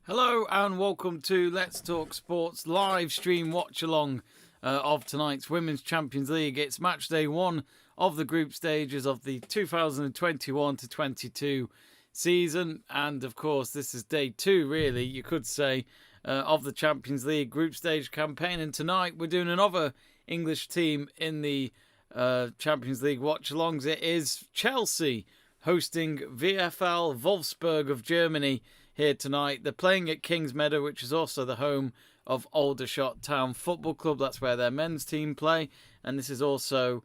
Hello and welcome to Let's Talk Sports live stream watch along of tonight's Women's Champions League. It's match day one of the group stages of the 2021-22 season, and of course this is day two, really, you could say, of the Champions League group stage campaign. And tonight we're doing another English team in the Champions League watch alongs. It is Chelsea hosting VfL Wolfsburg of Germany here tonight. They're playing at Kingsmeadow, which is also the home of Aldershot Town Football Club. That's where their men's team play, and this is also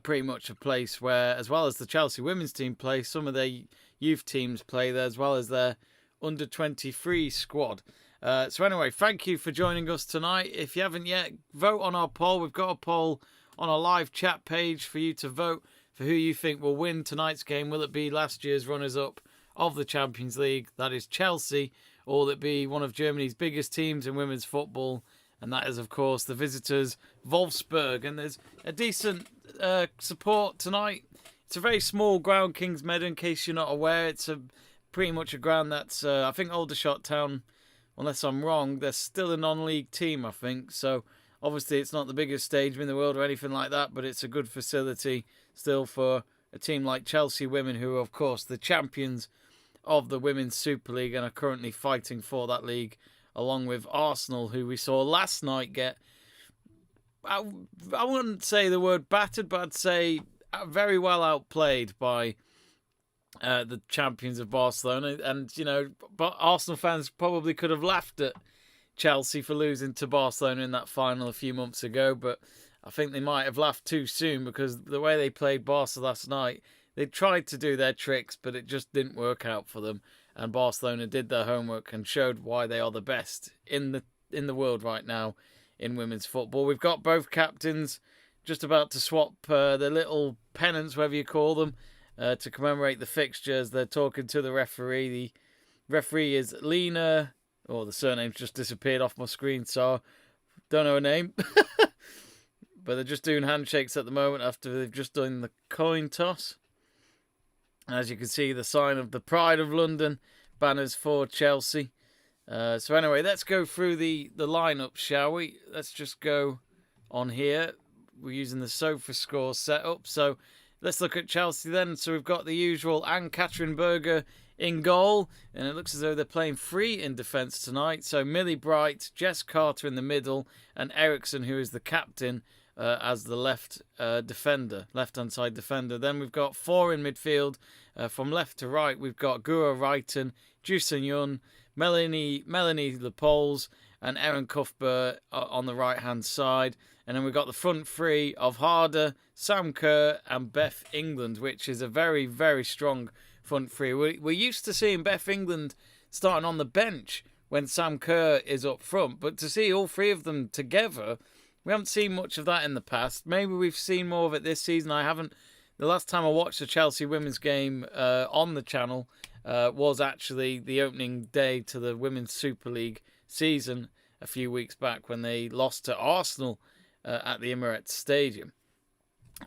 pretty much a place where, as well as the Chelsea women's team play, some of their youth teams play there, as well as their under-23 squad. So anyway, thank you for joining us tonight. If you haven't yet, vote on our poll. We've got a poll on our live chat page for you to vote for who you think will win tonight's game. Will it be last year's runners-up of the Champions League, that is Chelsea, or will it be one of Germany's biggest teams in women's football, and that is, of course, the visitors, Wolfsburg? And there's a decent support tonight. It's a very small ground, Kingsmeadow, in case you're not aware. It's pretty much a ground that's, I think Aldershot Town, unless I'm wrong, they're still a non-league team, I think. So, obviously, it's not the biggest stadium in the world or anything like that, but it's a good facility still for a team like Chelsea Women, who are, of course, the champions of the Women's Super League and are currently fighting for that league, along with Arsenal, who we saw last night get, I wouldn't say the word battered, but I'd say very well outplayed by the champions of Barcelona. And, you know, but Arsenal fans probably could have laughed at Chelsea for losing to Barcelona in that final a few months ago, but I think they might have laughed too soon, because the way they played Barca last night, they tried to do their tricks, but it just didn't work out for them. And Barcelona did their homework and showed why they are the best in the world right now in women's football. We've got both captains just about to swap their little pennants, whatever you call them, to commemorate the fixtures. They're talking to the referee. The referee is Lena. Oh, the surname's just disappeared off my screen, so don't know her name. But they're just doing handshakes at the moment after they've just done the coin toss. As you can see, the sign of the Pride of London banners for Chelsea. So anyway, let's go through the lineup, shall we? Let's just go on here. We're using the SofaScore setup. So let's look at Chelsea then. So we've got the usual Anne-Katrin Berger in goal. And it looks as though they're playing three in defence tonight. So Millie Bright, Jess Carter in the middle, and Eriksson, who is the captain, as the left-hand side defender. Then we've got four in midfield. From left to right, we've got Gura Reiten, Jusen Yun, Melanie Lepols, and Erin Cuthbert on the right-hand side. And then we've got the front three of Harder, Sam Kerr, and Beth England, which is a very, very strong front three. We're used to seeing Beth England starting on the bench when Sam Kerr is up front, but to see all three of them together, we haven't seen much of that in the past. Maybe we've seen more of it this season. I haven't. The last time I watched a Chelsea women's game on the channel was actually the opening day to the Women's Super League season a few weeks back when they lost to Arsenal at the Emirates Stadium.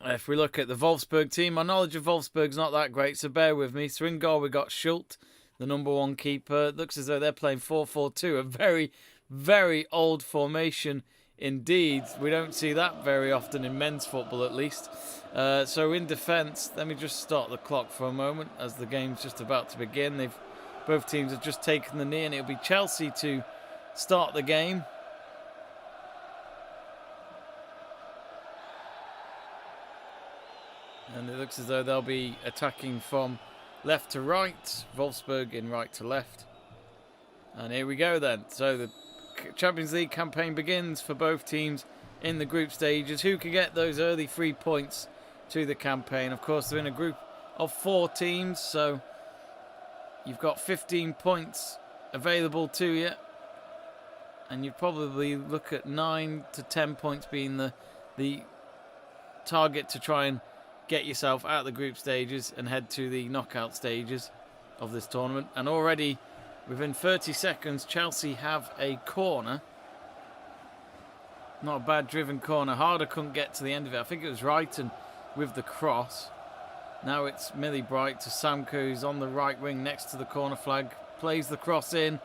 If we look at the Wolfsburg team, my knowledge of Wolfsburg's not that great, so bear with me. So in goal, we got Schult, the number one keeper. It looks as though they're playing 4-4-2, a very, very old formation. Indeed, we don't see that very often in men's football, at least. So in defence, let me just start the clock for a moment as the game's just about to begin. Both teams have just taken the knee, and it'll be Chelsea to start the game. And it looks as though they'll be attacking from left to right. Wolfsburg in right to left. And here we go then. So the Champions League campaign begins for both teams in the group stages. Who can get those early 3 points to the campaign? Of course, they're in a group of 4 teams, so you've got 15 points available to you, and you'd probably look at 9 to 10 points being the target to try and get yourself out of the group stages and head to the knockout stages of this tournament. And already within 30 seconds, Chelsea have a corner. Not a bad driven corner. Harder couldn't get to the end of it. I think it was Reiten with the cross. Now it's Millie Bright to Samko, who's on the right wing next to the corner flag. Plays the cross in.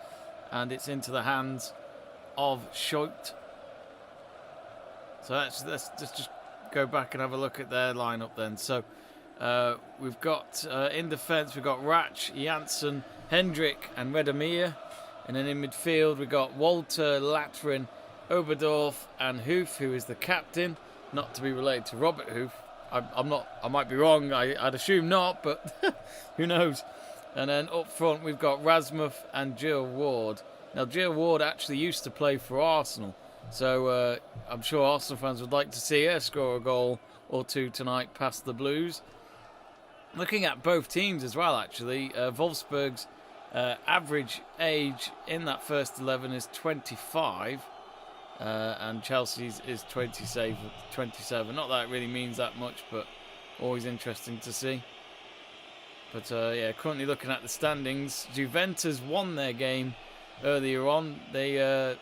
and it's into the hands of Schoit. So let's just go back and have a look at their lineup then. So we've got in defence, we've got Ratch, Janssen, Hendrick and Redemir. And then in midfield, we've got Walter, Latrin, Oberdorf and Hoof, who is the captain. Not to be related to Robert Hoof. I'm not. I might be wrong. I'd assume not, but who knows? And then up front, we've got Rasmuth and Jill Ward. Now, Jill Ward actually used to play for Arsenal. So I'm sure Arsenal fans would like to see her score a goal or two tonight past the Blues. Looking at both teams as well, actually, Wolfsburg's average age in that first 11 is 25, and Chelsea's is 27. Not that it really means that much, but always interesting to see. But yeah, currently looking at the standings, Juventus won their game earlier on. They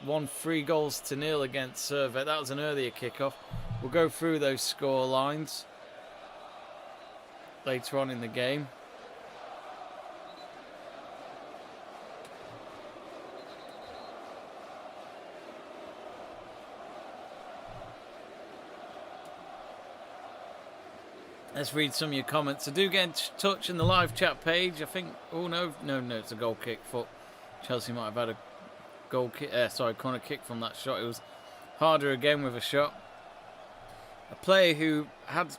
won 3-0 against Servette. That was an earlier kickoff. We'll go through those score lines later on in the game. Let's read some of your comments. So do get in touch in the live chat page. I think, oh no, it's a goal kick. Thought Chelsea might have had a goal kick. Corner kick from that shot. It was harder again with a shot. A player who had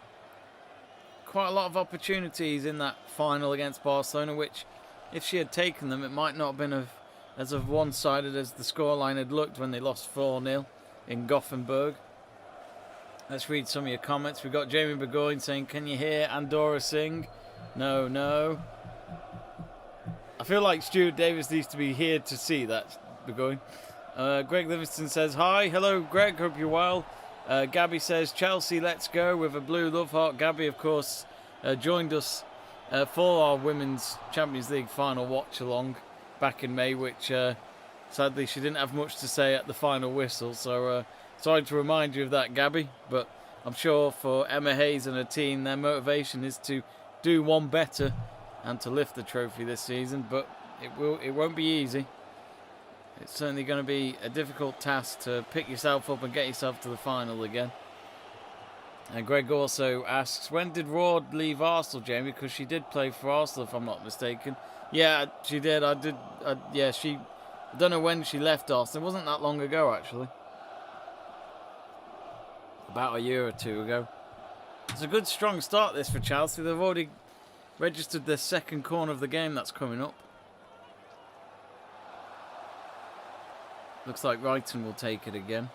quite a lot of opportunities in that final against Barcelona, which, if she had taken them, it might not have been as one-sided as the scoreline had looked when they lost 4-0 in Gothenburg. Let's read some of your comments. We've got Jamie Burgoyne saying, "Can you hear Andorra sing?" No. I feel like Stuart Davis needs to be here to see that, Burgoyne. Greg Livingston says, "Hi, hello Greg, hope you're well." Gabby says, "Chelsea, let's go," with a blue love heart. Gabby, of course, joined us for our Women's Champions League final watch-along back in May, which sadly she didn't have much to say at the final whistle. So sorry to remind you of that, Gabby. But I'm sure for Emma Hayes and her team, their motivation is to do one better and to lift the trophy this season. But it won't be easy. It's certainly going to be a difficult task to pick yourself up and get yourself to the final again. And Greg also asks, when did Ward leave Arsenal, Jamie? Because she did play for Arsenal, if I'm not mistaken. Yeah, she did. I don't know when she left Arsenal. It wasn't that long ago, actually. About a year or two ago. It's a good, strong start, this, for Chelsea. They've already registered their second corner of the game that's coming up. Looks like Wrighton will take it again.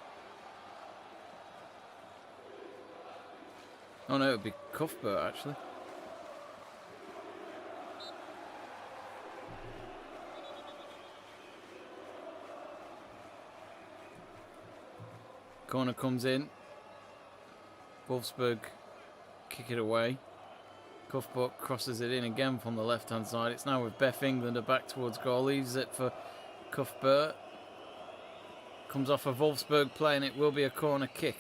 Oh no, it would be Cuthbert actually. Corner comes in. Wolfsburg kick it away. Cuthbert crosses it in again from the left hand side. It's now with Beth Englander back towards goal. Leaves it for Cuthbert. Comes off a Wolfsburg play and it will be a corner kick.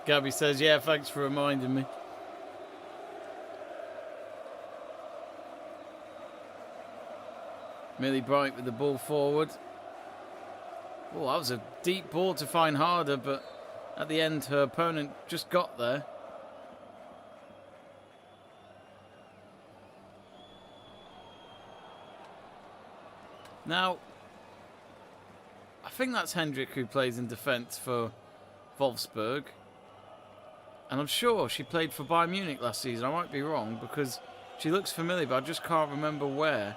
Gabby says, "Yeah, thanks for reminding me." Millie Bright with the ball forward. Oh, that was a deep ball to find harder, but at the end her opponent just got there. Now, I think that's Hendrick who plays in defence for Wolfsburg. And I'm sure she played for Bayern Munich last season. I might be wrong because she looks familiar, but I just can't remember where.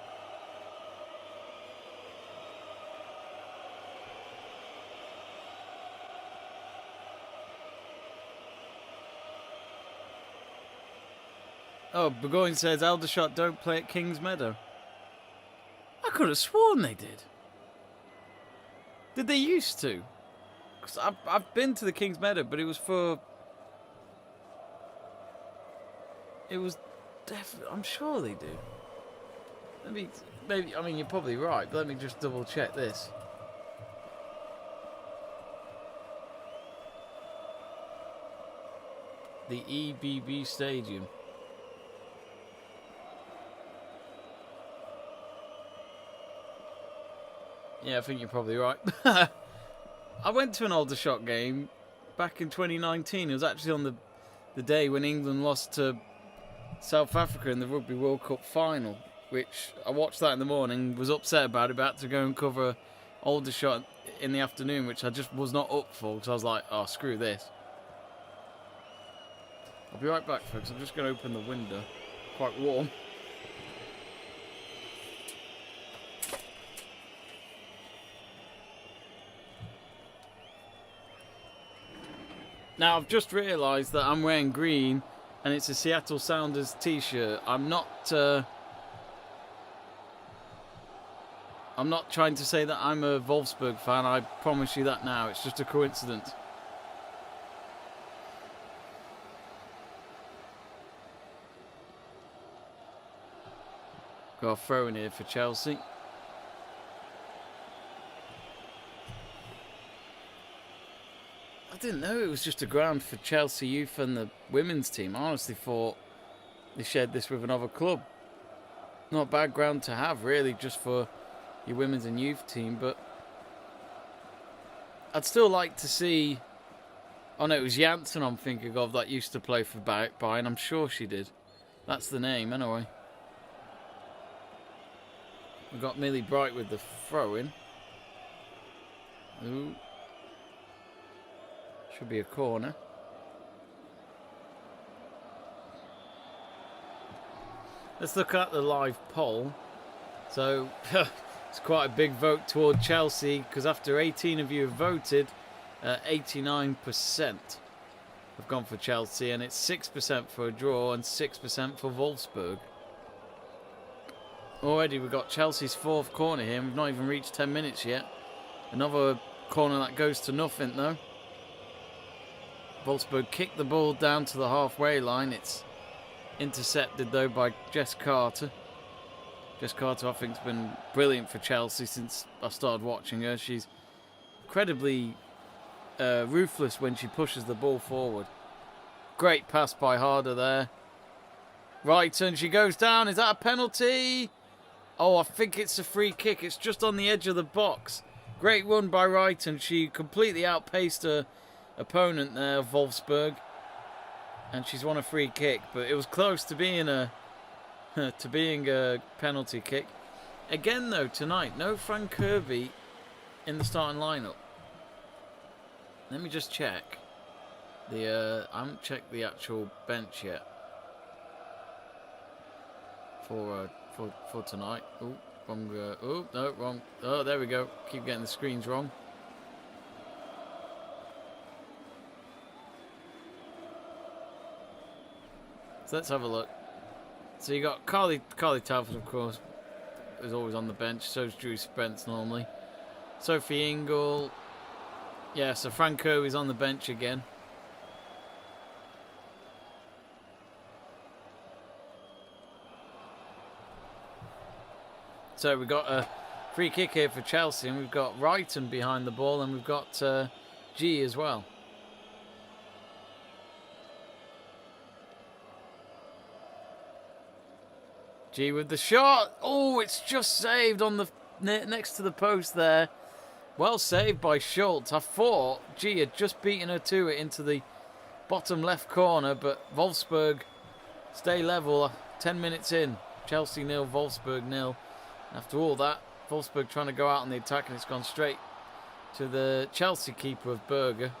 Oh, Burgoyne says Aldershot don't play at Kings Meadow. I could have sworn they did. Did they used to? Because I've been to the Kings Meadow, but it was for... definitely. I'm sure they do. Maybe. I mean, you're probably right. But let me just double check this. The EBB Stadium. Yeah, I think you're probably right. I went to an Aldershot game back in 2019. It was actually on the day when England lost to South Africa in the Rugby World Cup final, which I watched that in the morning, was upset about it, but had to go and cover Aldershot in the afternoon, which I just was not up for, because I was like, oh, screw this. I'll be right back, folks. I'm just going to open the window. Quite warm. Now, I've just realised that I'm wearing green and it's a Seattle Sounders t-shirt. I'm not trying to say that I'm a Wolfsburg fan. I promise you that now. It's just a coincidence. Got a throw in here for Chelsea. I didn't know it was just a ground for Chelsea youth and the women's team. I honestly thought they shared this with another club. Not a bad ground to have, really, just for your women's and youth team. But I'd still like to see... Oh no, it was Janssen I'm thinking of that used to play for Bayern. I'm sure she did. That's the name, anyway. We've got Millie Bright with the throw-in. Ooh. Should be a corner. Let's look at the live poll. So, it's quite a big vote toward Chelsea, because after 18 of you have voted, 89% have gone for Chelsea, and it's 6% for a draw and 6% for Wolfsburg. Already we've got Chelsea's fourth corner here. We've not even reached 10 minutes yet. Another corner that goes to nothing, though. Wolfsburg kicked the ball down to the halfway line. It's intercepted, though, by Jess Carter. Jess Carter, I think, has been brilliant for Chelsea since I started watching her. She's incredibly ruthless when she pushes the ball forward. Great pass by Harder there. Right, and she goes down. Is that a penalty? Oh, I think it's a free kick. It's just on the edge of the box. Great run by Wright, and she completely outpaced her opponent there, Wolfsburg, and she's won a free kick, but it was close to being a penalty kick. Again, though, tonight, no Frank Kirby in the starting lineup. Let me just check. I haven't checked the actual bench yet for tonight. Oh, wrong. Oh no, wrong. Oh, there we go. Keep getting the screens wrong. So let's have a look. So you got Carly Talford, of course, is always on the bench. So is Drew Spence normally. Sophie Ingle. Yeah, so Frank Kirby's on the bench again. So we've got a free kick here for Chelsea, and we've got Wrighton behind the ball, and we've got G as well. G with the shot. Oh, it's just saved on the next to the post there. Well saved by Schultz. I thought G had just beaten her to it into the bottom left corner, but Wolfsburg stay level 10 minutes in. Chelsea 0, Wolfsburg 0. After all that, Wolfsburg trying to go out on the attack, and it's gone straight to the Chelsea keeper of Berger.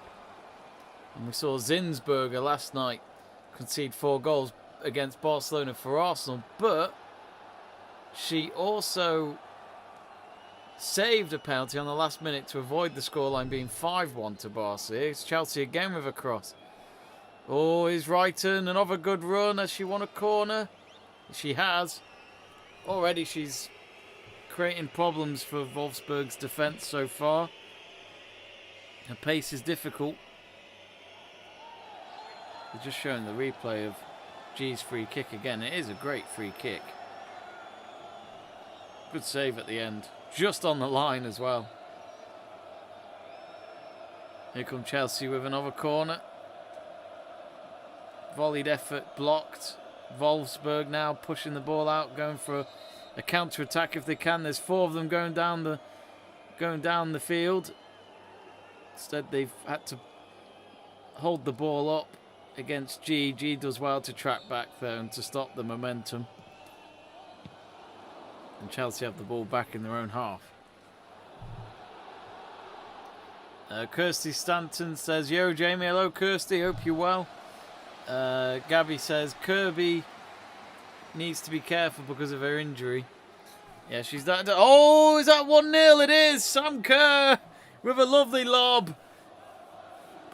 And we saw Zinsberger last night concede 4 goals against Barcelona for Arsenal, but she also saved a penalty on the last minute to avoid the scoreline being 5-1 to Barca. It's Chelsea again with a cross. Oh, is Wrighton another good run? Has she won a corner? She has. Already she's creating problems for Wolfsburg's defence so far. Her pace is difficult. They're just showing the replay of G's free kick again. It is a great free kick. Good save at the end. Just on the line as well. Here come Chelsea with another corner. Volleyed effort blocked. Wolfsburg now pushing the ball out, going for a counter-attack if they can. There's 4 of them going down the field. Instead, they've had to hold the ball up against G. G does well to track back there and to stop the momentum. And Chelsea have the ball back in their own half. Kirsty Stanton says, "Yo, Jamie." Hello, Kirsty. Hope you're well. Gabby says, "Kirby needs to be careful because of her injury." Yeah, she's that. Oh, is that 1-0? It is. Sam Kerr with a lovely lob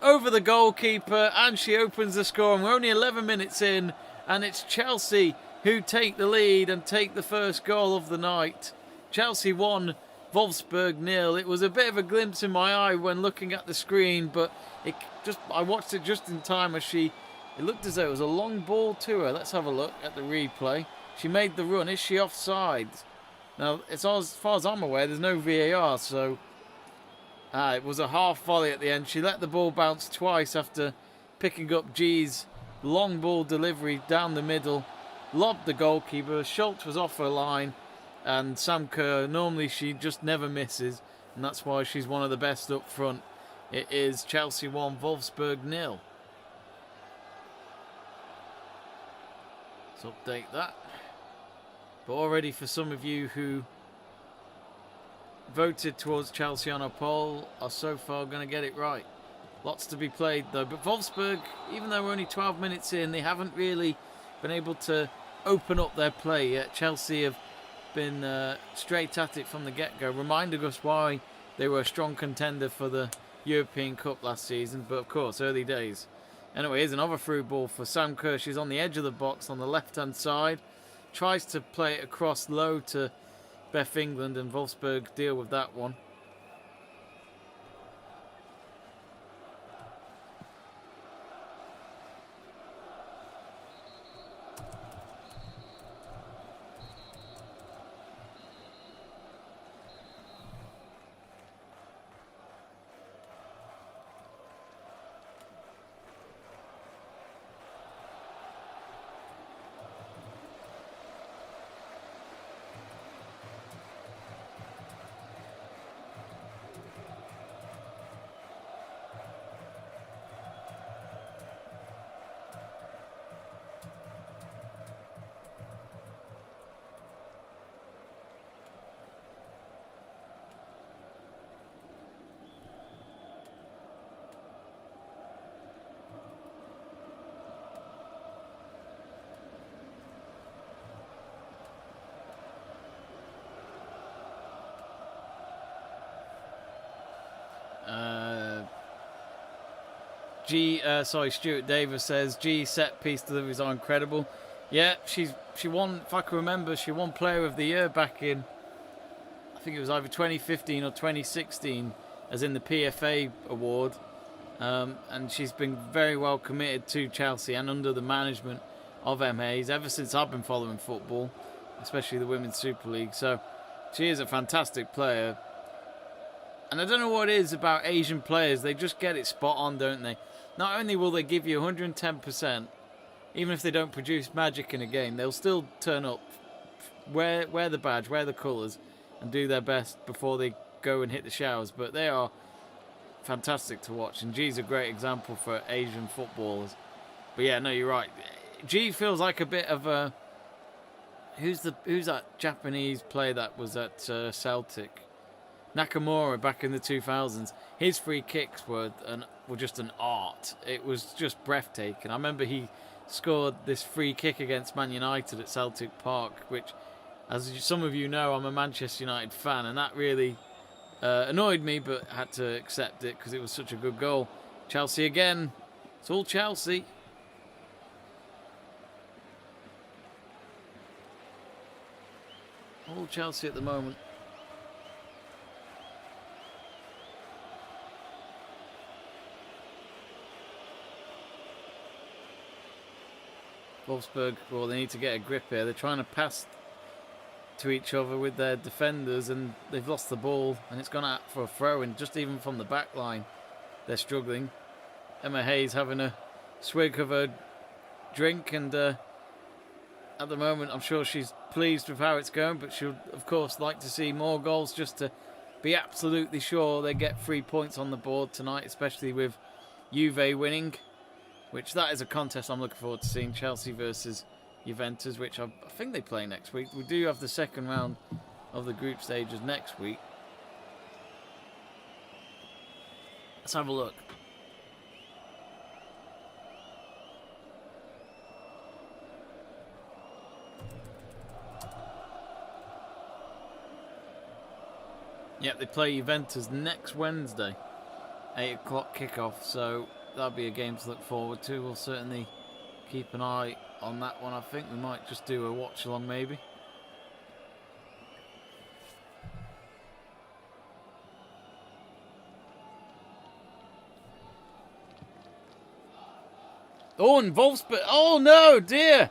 over the goalkeeper, and she opens the score. And we're only 11 minutes in, and it's Chelsea who take the lead and take the first goal of the night. Chelsea 1, Wolfsburg 0. It was a bit of a glimpse in my eye when looking at the screen, but I watched it just in time as it looked as though it was a long ball to her. Let's have a look at the replay. She made the run. Is she offside? Now, as far as I'm aware, there's no VAR, so it was a half volley at the end. She let the ball bounce twice after picking up G's long ball delivery down the middle, lobbed the goalkeeper. Schultz was off her line, and Sam Kerr, normally she just never misses, and that's why she's one of the best up front. It is Chelsea 1, Wolfsburg 0. Let's update that. But already for some of you who voted towards Chelsea on a poll are so far going to get it right. Lots to be played though. But Wolfsburg, even though we're only 12 minutes in, they haven't really been able to open up their play yet. Chelsea have been straight at it from the get-go, reminding us why they were a strong contender for the European Cup last season. But of course, early days. Anyway, here's another through ball for Sam Kerr. She's on the edge of the box on the left-hand side. Tries to play it across low to Beth England, and Wolfsburg deal with that one. Stuart Davis says G set piece deliveries are incredible. Yeah, she won. If I can remember, she won Player of the Year back in, I think it was either 2015 or 2016, as in the PFA award. And she's been very well committed to Chelsea and under the management of M. Hayes ever since I've been following football, especially the Women's Super League. So she is a fantastic player. And I don't know what it is about Asian players. They just get it spot on, don't they? Not only will they give you 110%, even if they don't produce magic in a game, they'll still turn up, wear the badge, wear the colours, and do their best before they go and hit the showers. But they are fantastic to watch, and G's a great example for Asian footballers. But yeah, no, you're right. G feels like a bit of a... Who's that Japanese player that was at Celtic? Nakamura back in the 2000s. His free kicks were just an art. It was just breathtaking. I remember he scored this free kick against Man United at Celtic Park, which, as some of you know, I'm a Manchester United fan, and that really annoyed me, but had to accept it because it was such a good goal. Chelsea again. It's all Chelsea. All Chelsea at the moment. Wolfsburg, well, they need to get a grip here. They're trying to pass to each other with their defenders, and they've lost the ball, and it's gone out for a throw, and just even from the back line, they're struggling. Emma Hayes having a swig of her drink, and at the moment I'm sure she's pleased with how it's going, but she'll of course like to see more goals just to be absolutely sure they get 3 points on the board tonight, especially with Juve winning, which that is a contest I'm looking forward to seeing. Chelsea versus Juventus, which I think they play next week. We do have the second round of the group stages next week. Let's have a look. Yep, they play Juventus next Wednesday, 8 o'clock kickoff, so that'll be a game to look forward to. We'll certainly keep an eye on that one. I think we might just do a watch along maybe. Oh, and Wolfsburg. Oh no, dear.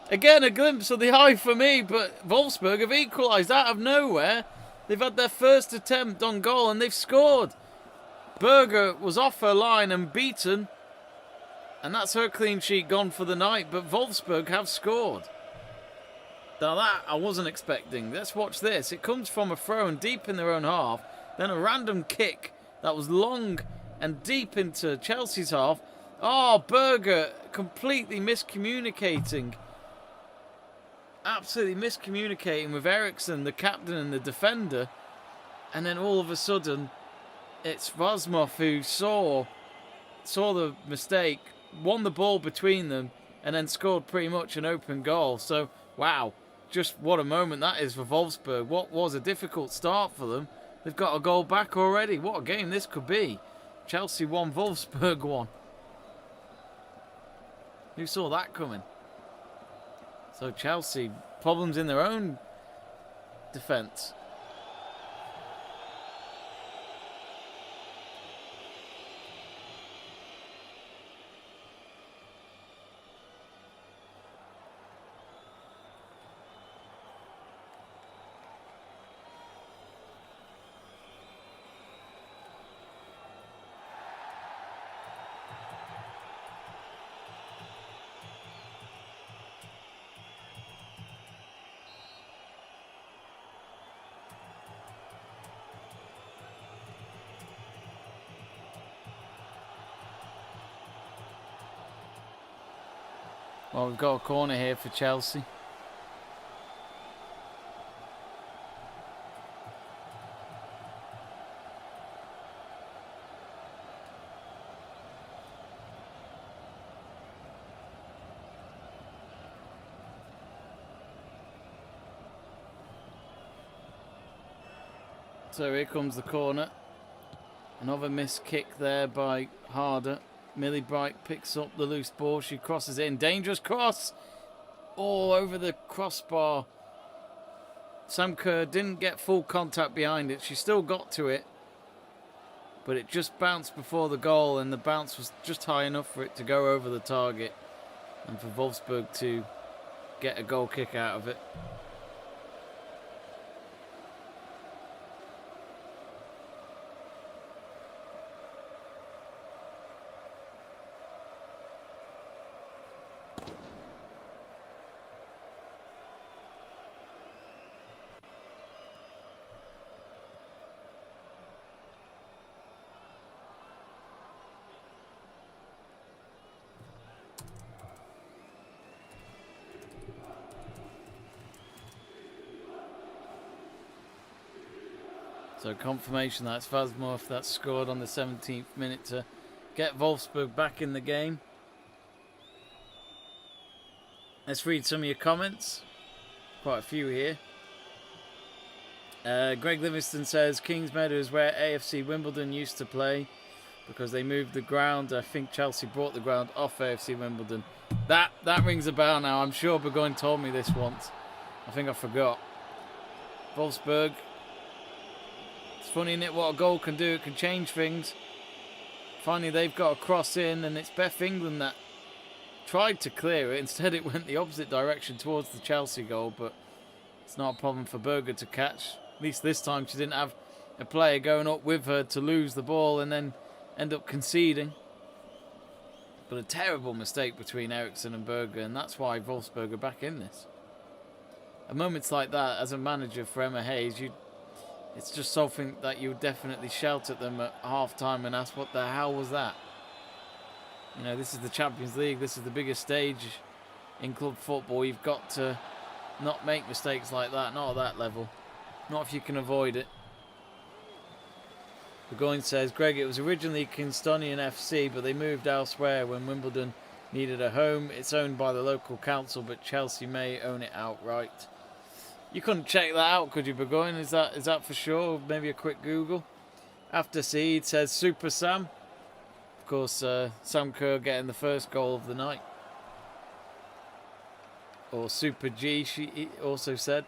Again, a glimpse of the eye for me, but Wolfsburg have equalised out of nowhere. They've had their first attempt on goal and they've scored. Berger was off her line and beaten, and that's her clean sheet gone for the night, but Wolfsburg have scored. Now that I wasn't expecting. Let's watch this. It comes from a throw and deep in their own half, then a random kick that was long and deep into Chelsea's half. Oh, Berger completely miscommunicating. Absolutely miscommunicating with Eriksson, the captain and the defender. And then all of a sudden, it's Razmov who saw the mistake, won the ball between them, and then scored pretty much an open goal. So, wow, just what a moment that is for Wolfsburg. What was a difficult start for them. They've got a goal back already. What a game this could be. Chelsea 1, Wolfsburg 1. Who saw that coming? So Chelsea, problems in their own defence. Well, we've got a corner here for Chelsea. So here comes the corner. Another missed kick there by Harder. Millie Bright picks up the loose ball. She crosses in. Dangerous cross. All over the crossbar. Sam Kerr didn't get full contact behind it. She still got to it. But it just bounced before the goal, and the bounce was just high enough for it to go over the target. And for Wolfsburg to get a goal kick out of it. So confirmation that's Razmov that scored on the 17th minute to get Wolfsburg back in the game. Let's read some of your comments. Quite a few here. Greg Livingston says Kings Meadow is where AFC Wimbledon used to play because they moved the ground. I think Chelsea brought the ground off AFC Wimbledon. That rings a bell now. I'm sure Burgoyne told me this once. I think I forgot. Wolfsburg. It's funny, isn't it, what a goal can do? It can change things. Finally, they've got a cross in, and it's Beth England that tried to clear it. Instead, it went the opposite direction towards the Chelsea goal, but it's not a problem for Berger to catch. At least this time she didn't have a player going up with her to lose the ball and then end up conceding. But a terrible mistake between Eriksson and Berger, and that's why Wolfsburg are back in this. At moments like that, as a manager for Emma Hayes, it's just something that you would definitely shout at them at half-time and ask, what the hell was that? You know, this is the Champions League, this is the biggest stage in club football. You've got to not make mistakes like that, not at that level. Not if you can avoid it. Burgoyne says, Greg, it was originally Kingstonian FC, but they moved elsewhere when Wimbledon needed a home. It's owned by the local council, but Chelsea may own it outright. You couldn't check that out, could you, Burgoyne? Is that for sure? Maybe a quick Google. After Saeed says, Super Sam. Of course, Sam Kerr getting the first goal of the night. Or Super G, she also said.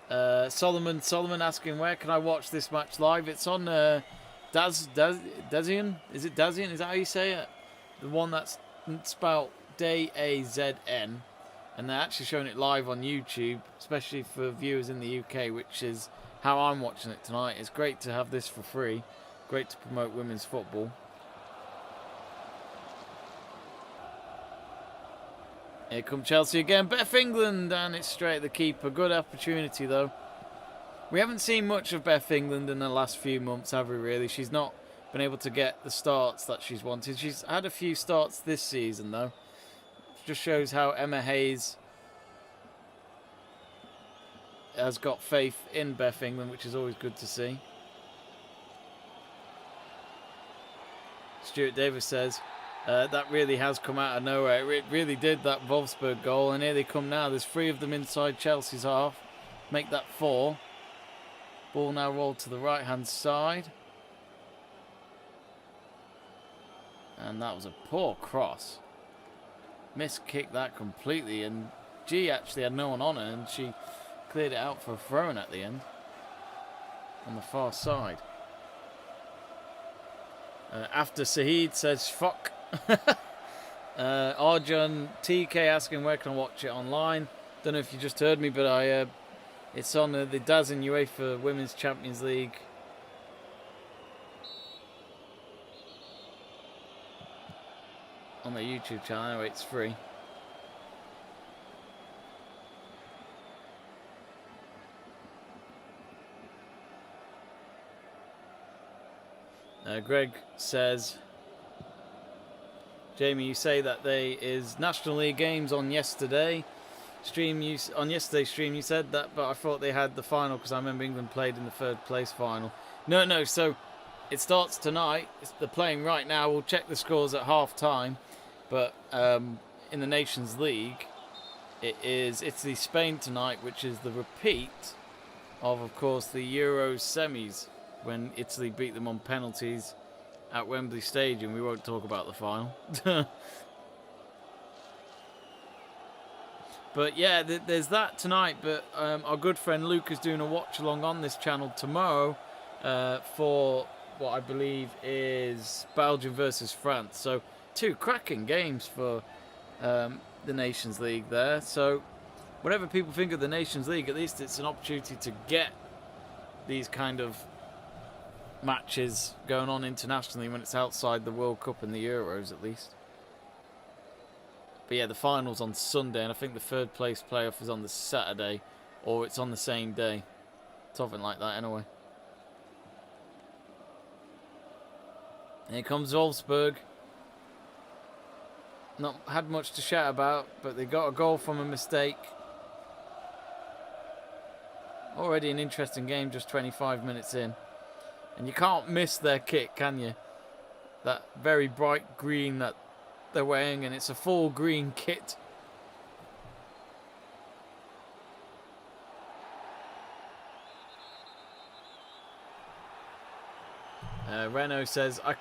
Solomon asking, where can I watch this match live? It's on Dazian. Is it Dazian? Is that how you say it? The one that's spelled D-A-Z-N. And they're actually showing it live on YouTube, especially for viewers in the UK, which is how I'm watching it tonight. It's great to have this for free. Great to promote women's football. Here come Chelsea again. Beth England, and it's straight at the keeper. Good opportunity, though. We haven't seen much of Beth England in the last few months, have we, really? She's not been able to get the starts that she's wanted. She's had a few starts this season, though. Just shows how Emma Hayes has got faith in Beth England, which is always good to see. Stuart Davis says, that really has come out of nowhere. It really did, that Wolfsburg goal. And here they come now. There's 3 of them inside Chelsea's half. Make that 4. Ball now rolled to the right-hand side. And that was a poor cross. Miskicked that completely, and G actually had no one on her, and she cleared it out for a throw-in at the end on the far side. After Saeed says fuck. Arjun TK asking, where can I watch it online? Don't know if you just heard me, but it's on the DAZN UEFA Women's Champions League. On their YouTube channel. Anyway, it's free. Greg says, Jamie, you say that there is National League games on yesterday. On yesterday's stream you said that, but I thought they had the final because I remember England played in the 3rd place final. No, so it starts tonight. They're playing right now. We'll check the scores at half time. But in the Nations League, it is Italy-Spain tonight, which is the repeat of course, the Euro semis when Italy beat them on penalties at Wembley Stadium. We won't talk about the final. But yeah, there's that tonight. But our good friend Luke is doing a watch-along on this channel tomorrow for what I believe is Belgium versus France. So 2 cracking games for the Nations League there. So whatever people think of the Nations League, at least it's an opportunity to get these kind of matches going on internationally when it's outside the World Cup and the Euros, at least. But yeah, the final's on Sunday, and I think the 3rd place playoff is on the Saturday, or it's on the same day. Something like that, anyway. Here comes Wolfsburg. Not had much to shout about, but they got a goal from a mistake. Already an interesting game, just 25 minutes in. And you can't miss their kit, can you? That very bright green that they're wearing, and it's a full green kit. Renault says, I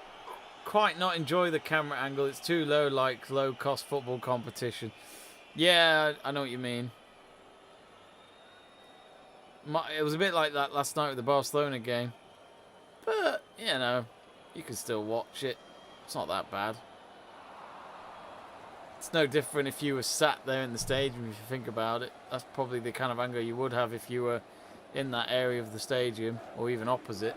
quite not enjoy the camera angle. It's too low, like low-cost football competition. Yeah, I know what you mean. It was a bit like that last night with the Barcelona game. But, you know, you can still watch it. It's not that bad. It's no different if you were sat there in the stadium, if you think about it. That's probably the kind of angle you would have if you were in that area of the stadium, or even opposite.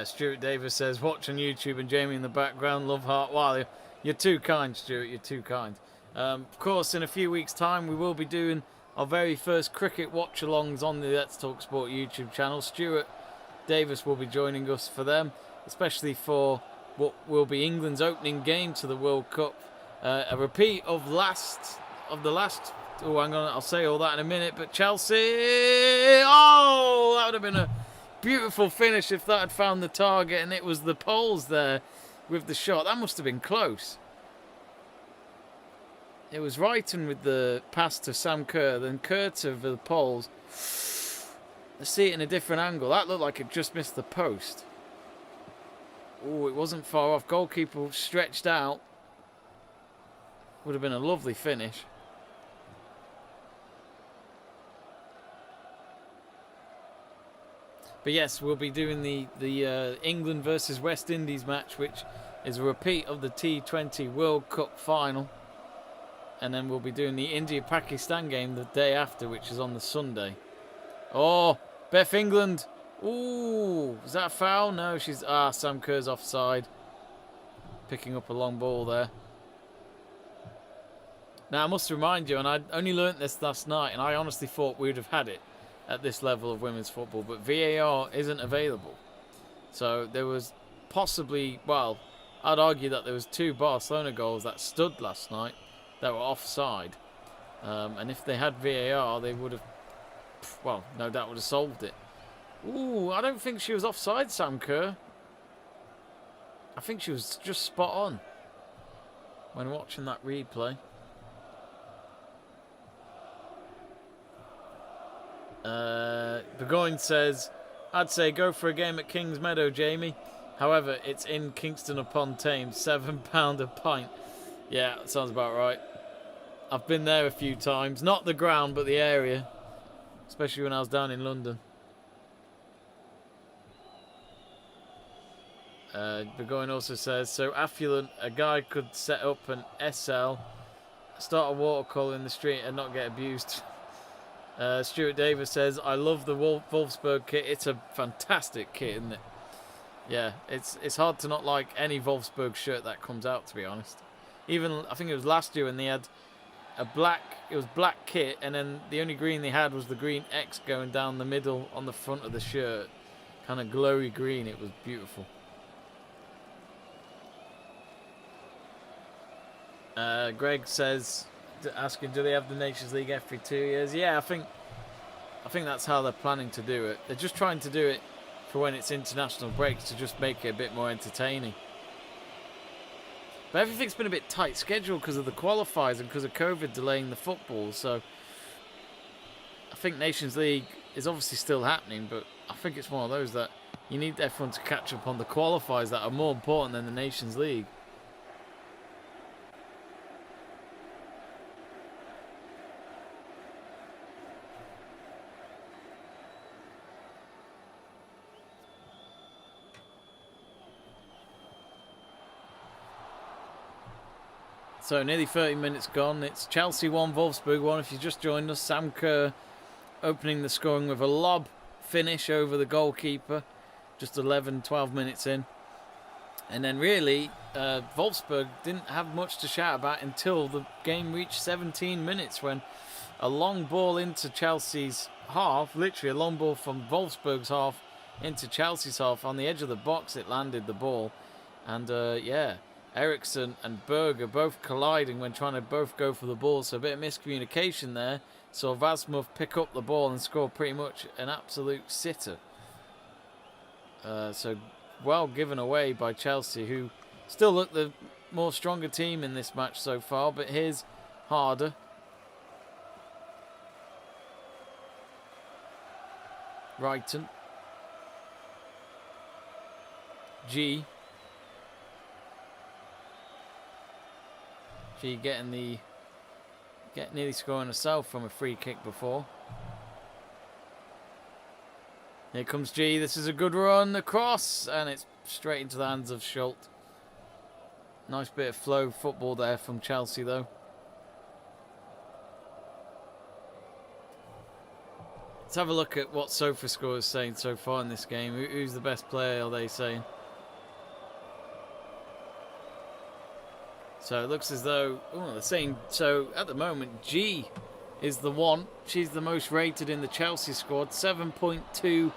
Stuart Davis says, watch on YouTube and Jamie in the background, love heart. Wow, you're too kind, Stuart, you're too kind. Of course, in a few weeks' time, we will be doing our very first cricket watch-alongs on the Let's Talk Sport YouTube channel. Stuart Davis will be joining us for them, especially for what will be England's opening game to the World Cup. A repeat of the last. Oh, hang on, I'll say all that in a minute. But Chelsea, oh, that would have been a beautiful finish if that had found the target, and it was the poles there with the shot. That must have been close. It was Wrighton with the pass to Sam Kerr, then Kerr to the poles. Let's see it in a different angle. That looked like it just missed the post. Oh, it wasn't far off. Goalkeeper stretched out. Would have been a lovely finish. But yes, we'll be doing the England versus West Indies match, which is a repeat of the T20 World Cup final. And then we'll be doing the India-Pakistan game the day after, which is on the Sunday. Oh, Beth England. Ooh, is that a foul? No, she's... Sam Kerr's offside. Picking up a long ball there. Now, I must remind you, and I only learnt this last night, and I honestly thought we would have had it at this level of women's football, but VAR isn't available. So there was possibly... Well, I'd argue that there was 2 Barcelona goals that stood last night that were offside. And if they had VAR, they would have... Well, no doubt would have solved it. Ooh, I don't think she was offside, Sam Kerr. I think she was just spot on when watching that replay. Burgoyne says, I'd say go for a game at Kings Meadow, Jamie. However, it's in Kingston upon Thames, £7 a pint. Yeah, that sounds about right. I've been there a few times. Not the ground, but the area. Especially when I was down in London. Burgoyne also says, so affluent, a guy could set up an SL, start a watercolour in the street and not get abused. Stuart Davis says, I love the Wolfsburg kit. It's a fantastic kit, isn't it? Yeah, it's hard to not like any Wolfsburg shirt that comes out, to be honest. Even, I think it was last year when they had a black kit, and then the only green they had was the green X going down the middle on the front of the shirt. Kind of glowy green. It was beautiful. Greg says, asking, do they have the Nations League every 2 years? Yeah, I think that's how they're planning to do it. They're just trying to do it for when it's international breaks to just make it a bit more entertaining. But everything's been a bit tight scheduled because of the qualifiers and because of COVID delaying the football. So I think Nations League is obviously still happening, but I think it's one of those that you need everyone to catch up on the qualifiers that are more important than the Nations League. So nearly 30 minutes gone. It's Chelsea 1, Wolfsburg 1. If you just joined us, Sam Kerr opening the scoring with a lob finish over the goalkeeper. Just 11, 12 minutes in. And then really, Wolfsburg didn't have much to shout about until the game reached 17 minutes when a long ball into Chelsea's half, literally a long ball from Wolfsburg's half into Chelsea's half. On the edge of the box it landed the ball. And yeah, Eriksson and Berger both colliding when trying to both go for the ball. So a bit of miscommunication there. Saw Vasmov pick up the ball and score pretty much an absolute sitter. So well given away by Chelsea, who still look the more stronger team in this match so far. But here's Harder. Wrighton. G. She nearly scoring herself from a free kick before. Here comes G. This is a good run across, and it's straight into the hands of Schultz. Nice bit of flow football there from Chelsea, though. Let's have a look at what SofaScore is saying so far in this game. Who's the best player, are they saying? So it looks as though... Oh, they're saying... So at the moment, G is the one. She's the most rated in the Chelsea squad. 7.2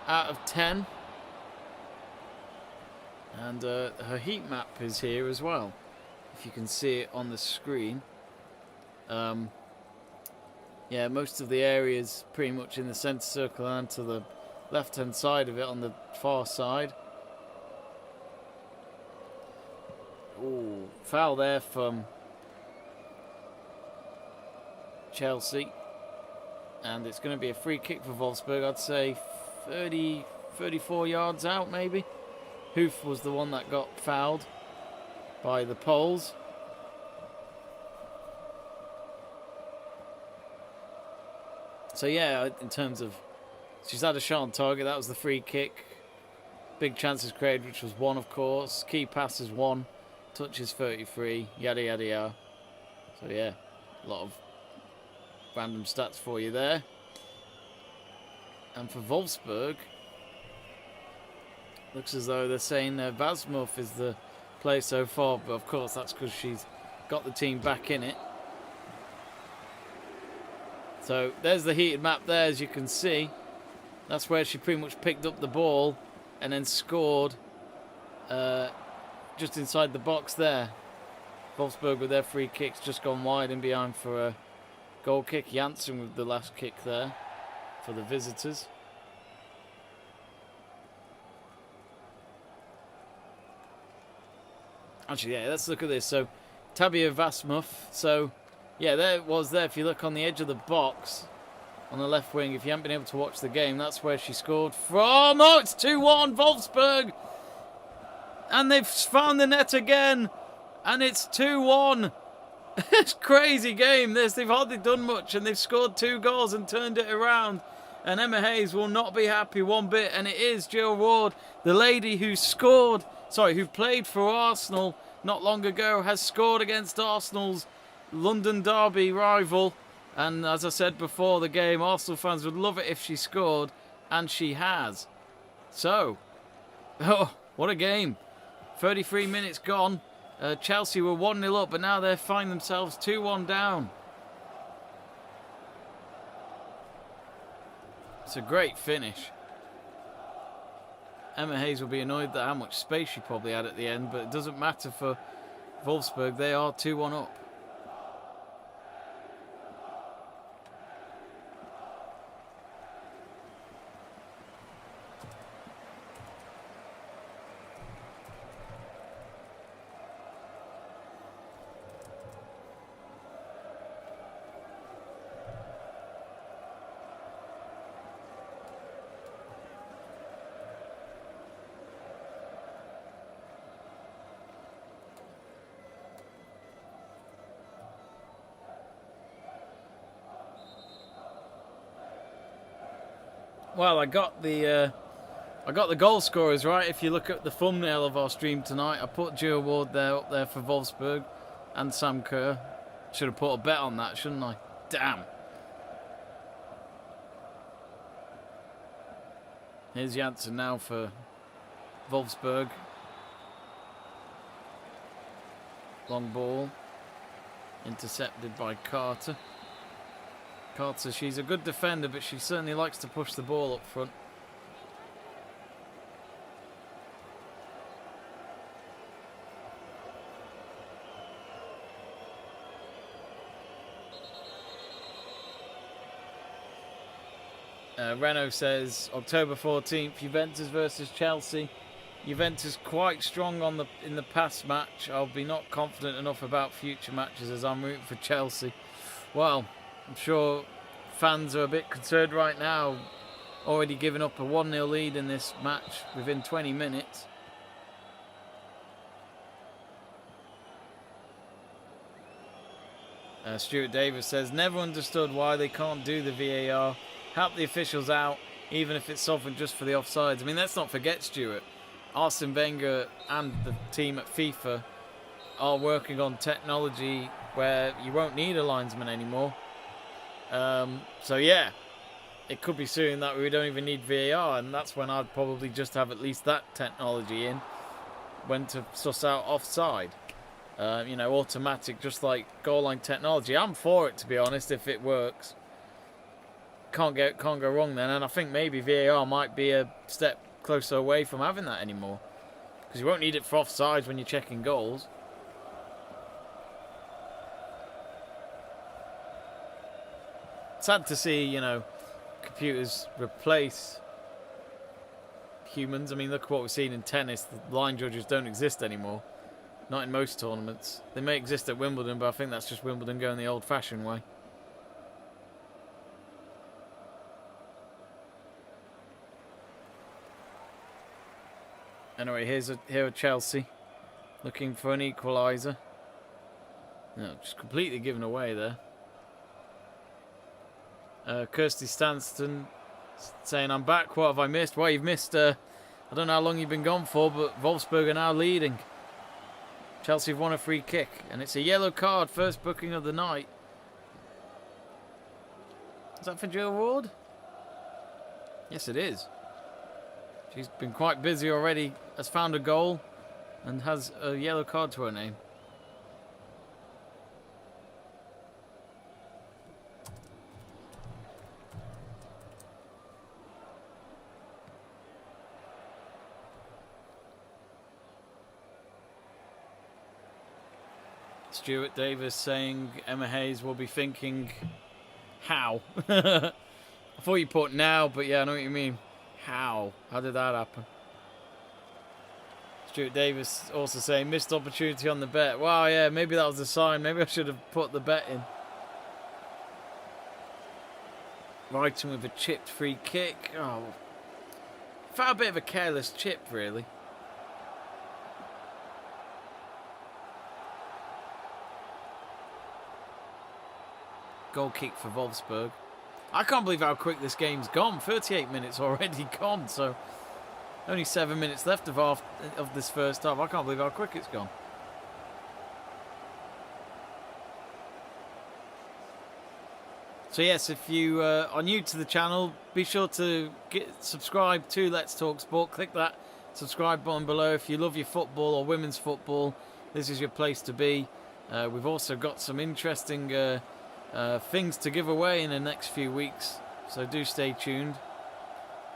out of 10. And her heat map is here as well, if you can see it on the screen. Yeah, most of the areas pretty much in the centre circle and to the left-hand side of it on the far side. Ooh, foul there from Chelsea. And it's going to be a free kick for Wolfsburg. I'd say 30, 34 yards out maybe. Hoof was the one that got fouled by the Poles. So yeah, in terms of... She's had a shot on target. That was the free kick. Big chances created, which was 1, of course. Key passes 1. Touches 33. Yada, yada, yada. So yeah, a lot of random stats for you there. And for Wolfsburg... Looks as though they're saying Vasmuth is the player so far, but of course that's because she's got the team back in it. So there's the heated map there, as you can see. That's where she pretty much picked up the ball and then scored just inside the box there. Wolfsburg with their free kicks just gone wide and behind for a goal kick. Janssen with the last kick there for the visitors. Actually, yeah, let's look at this. So, Tabia Vasmuth. So, yeah, there it was there. If you look on the edge of the box, on the left wing, if you haven't been able to watch the game, that's where she scored from. Oh, it's 2-1, Wolfsburg. And they've found the net again. And it's 2-1. It's a crazy game, this. They've hardly done much, and they've scored 2 goals and turned it around. And Emma Hayes will not be happy one bit. And it is Jill Ward, the lady who scored... who played for Arsenal not long ago, has scored against Arsenal's London derby rival. And as I said before the game, Arsenal fans would love it if she scored, and she has. So, oh, what a game. 33 minutes gone. Chelsea were 1-0 up, but now they find themselves 2-1 down. It's a great finish. Emma Hayes will be annoyed at how much space she probably had at the end, but it doesn't matter for Wolfsburg. They are 2-1 up. Well, I got the goal scorers right. If you look at the thumbnail of our stream tonight, I put Jill Ward up there for Wolfsburg and Sam Kerr. Should have put a bet on that, shouldn't I? Damn. Here's Janssen now for Wolfsburg. Long ball. Intercepted by Carter. Carter, she's a good defender, but she certainly likes to push the ball up front. Renault says October 14th, Juventus versus Chelsea. Juventus quite strong in the past match. I'll be not confident enough about future matches as I'm rooting for Chelsea. Well, I'm sure fans are a bit concerned right now. Already giving up a 1-0 lead in this match within 20 minutes. Stuart Davis says, never understood why they can't do the VAR. Help the officials out. even if it's softened just for the offsides. I mean, let's not forget, Stuart, Arsene Wenger and the team at FIFA are working on technology where you won't need a linesman anymore. So yeah, it could be soon that we don't even need VAR, and that's when I'd probably just have at least that technology in, when to suss out offside. Automatic, just like goal line technology. I'm for it, to be honest, if it works. Can't go wrong then, and I think maybe VAR might be a step closer away from having that anymore, because you won't need it for offsides when you're checking goals. Sad to see, computers replace humans. I mean, look at what we've seen in tennis. The line judges don't exist anymore. Not in most tournaments. They may exist at Wimbledon, but I think that's just Wimbledon going the old-fashioned way. Anyway, here are Chelsea looking for an equalizer. No, just completely given away there. Kirsty Stanston saying, "I'm back. What have I missed?" Well, you've missed, I don't know how long you've been gone for, but Wolfsburg are now leading. Chelsea have won a free kick, and it's a yellow card, first booking of the night. Is that for Jill Ward? Yes, it is. She's been quite busy already, has found a goal, and has a yellow card to her name. Stuart Davis saying Emma Hayes will be thinking, how? I thought you put now, but yeah, I know what you mean. How? How did that happen? Stuart Davis also saying, missed opportunity on the bet. Wow, yeah, maybe that was a sign. Maybe I should have put the bet in. Brighton with a chipped free kick. Oh, felt a bit of a careless chip, really. Goal kick for Wolfsburg. I can't believe how quick this game's gone. 38 minutes already gone, so only 7 minutes left of this first half. I can't believe how quick it's gone. So yes, if you are new to the channel, be sure to subscribe to Let's Talk Sport. Click that subscribe button below. If you love your football or women's football, this is your place to be. We've also got some interesting things to give away in the next few weeks, so do stay tuned.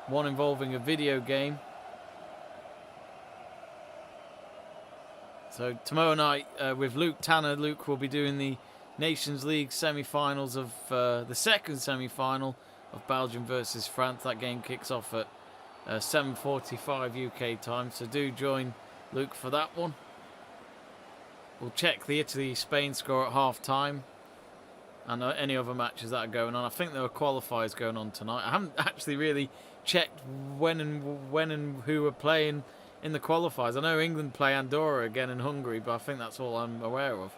One involving a video game. So tomorrow night with Luke Tanner, Luke will be doing the Nations League semi-finals of the second semi-final of Belgium versus France. That game kicks off at 7:45 UK time, so do join Luke for that one. We'll check the Italy-Spain score at half-time, and any other matches that are going on. I think there are qualifiers going on tonight. I haven't actually really checked when and who are playing in the qualifiers. I know England play Andorra again in Hungary, but I think that's all I'm aware of.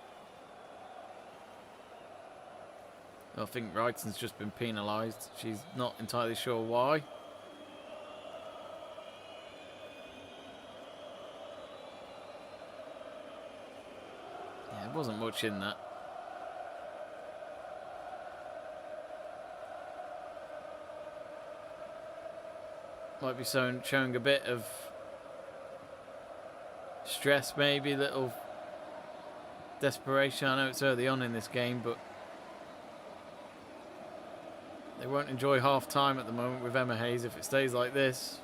I think Wrighton's just been penalised. She's not entirely sure why. Yeah, there wasn't much in that. Might be showing a bit of stress, maybe, little desperation. I know it's early on in this game, but they won't enjoy half time at the moment with Emma Hayes if it stays like this.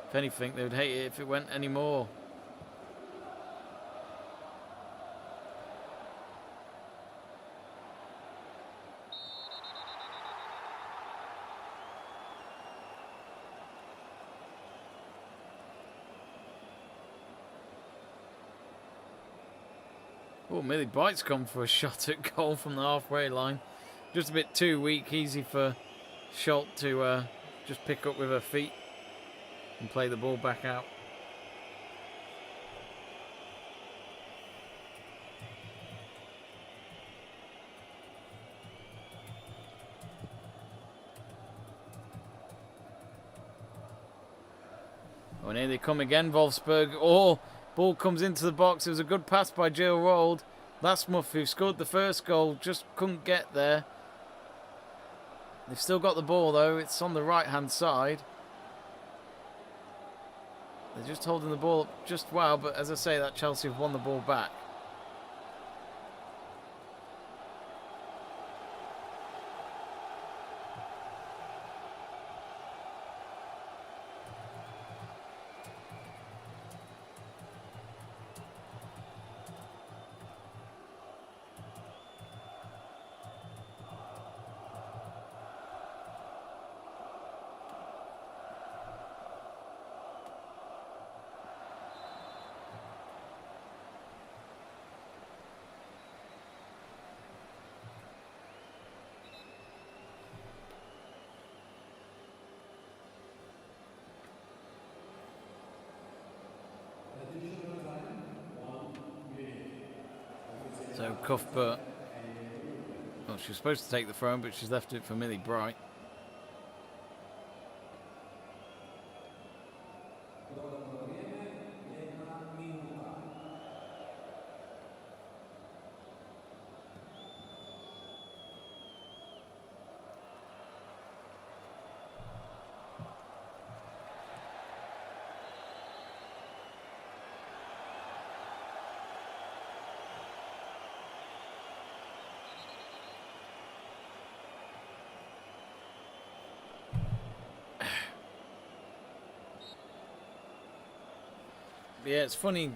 If anything, they would hate it if it went any more. Oh, Millie Bright's gone for a shot at goal from the halfway line. Just a bit too weak, easy for Schultz to just pick up with her feet and play the ball back out. Oh, and here they come again, Wolfsburg. Oh, ball comes into the box. It was a good pass by Jill Rold. Lasmuth, who scored the first goal, just couldn't get there. They've still got the ball, though. It's on the right-hand side. They're just holding the ball up just well, but as I say, that Chelsea have won the ball back. So Cuthbert, well, she was supposed to take the throw, but she's left it for Millie Bright. Yeah, it's funny.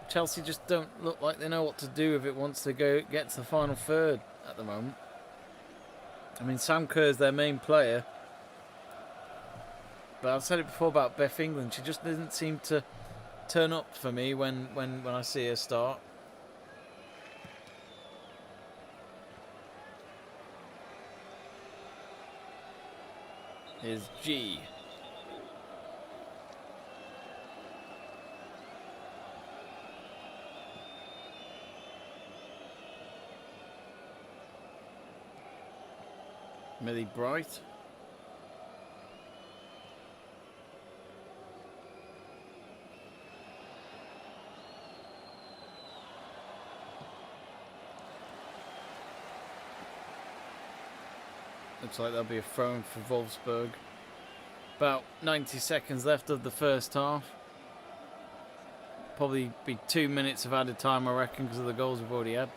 Chelsea just don't look like they know what to do with it once they get to the final third at the moment. I mean, Sam Kerr's their main player. But I've said it before about Beth England. She just doesn't seem to turn up for me when I see her start. Here's G. Millie Bright. Looks like there'll be a throw-in for Wolfsburg. About 90 seconds left of the first half. Probably be 2 minutes of added time, I reckon, because of the goals we've already had.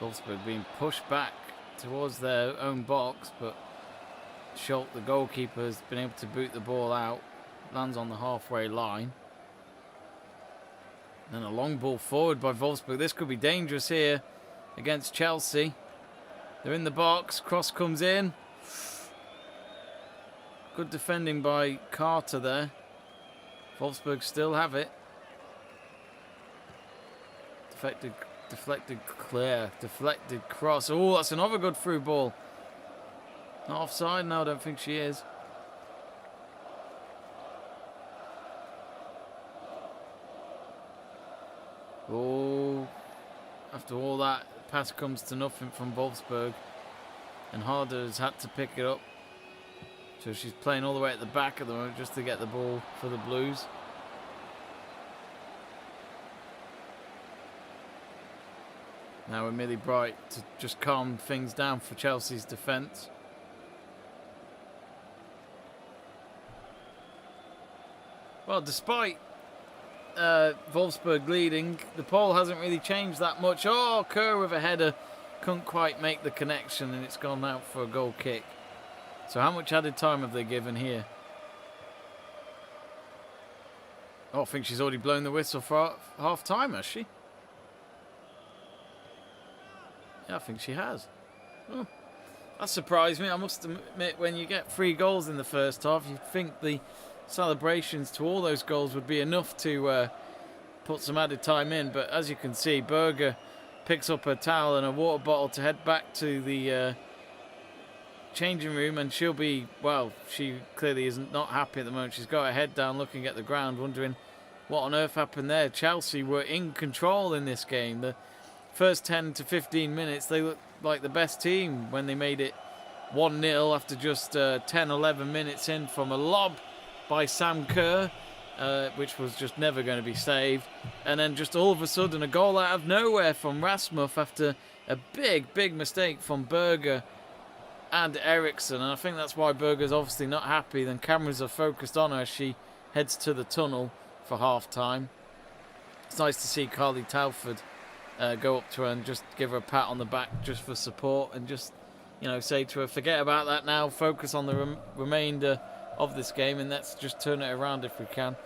Wolfsburg being pushed back towards their own box, but Schultz, the goalkeeper, has been able to boot the ball out. Lands on the halfway line. Then a long ball forward by Wolfsburg. This could be dangerous here against Chelsea. They're in the box. Cross comes in. Good defending by Carter there. Wolfsburg still have it. Deflected clear. Deflected cross. Oh, that's another good through ball. Not offside? No, I don't think she is. Oh, after all that, pass comes to nothing from Wolfsburg. And Harder has had to pick it up. So she's playing all the way at the back at the moment just to get the ball for the Blues. Now with Millie Bright to just calm things down for Chelsea's defence. Well, despite Wolfsburg leading, the poll hasn't really changed that much. Oh, Kerr with a header. Couldn't quite make the connection and it's gone out for a goal kick. So how much added time have they given here? Oh, I think she's already blown the whistle for half time, has she? Yeah, I think she has. Oh, that surprised me. I must admit, when you get 3 goals in the first half, you'd think the celebrations to all those goals would be enough to put some added time in. But as you can see, Berger picks up her towel and a water bottle to head back to the changing room, and she'll be, well, she clearly isn't not happy at the moment. She's got her head down looking at the ground, wondering what on earth happened there. Chelsea were in control in this game. The first 10 to 15 minutes, they looked like the best team when they made it 1-0 after just 10, 11 minutes in from a lob by Sam Kerr, which was just never going to be saved. And then just all of a sudden, a goal out of nowhere from Rasmussen after a big mistake from Berger and Eriksson. And I think that's why Berger's obviously not happy. Then cameras are focused on her as she heads to the tunnel for half-time. It's nice to see Carly Telford go up to her and just give her a pat on the back just for support and just, say to her, forget about that now, focus on the remainder of this game and let's just turn it around if we can.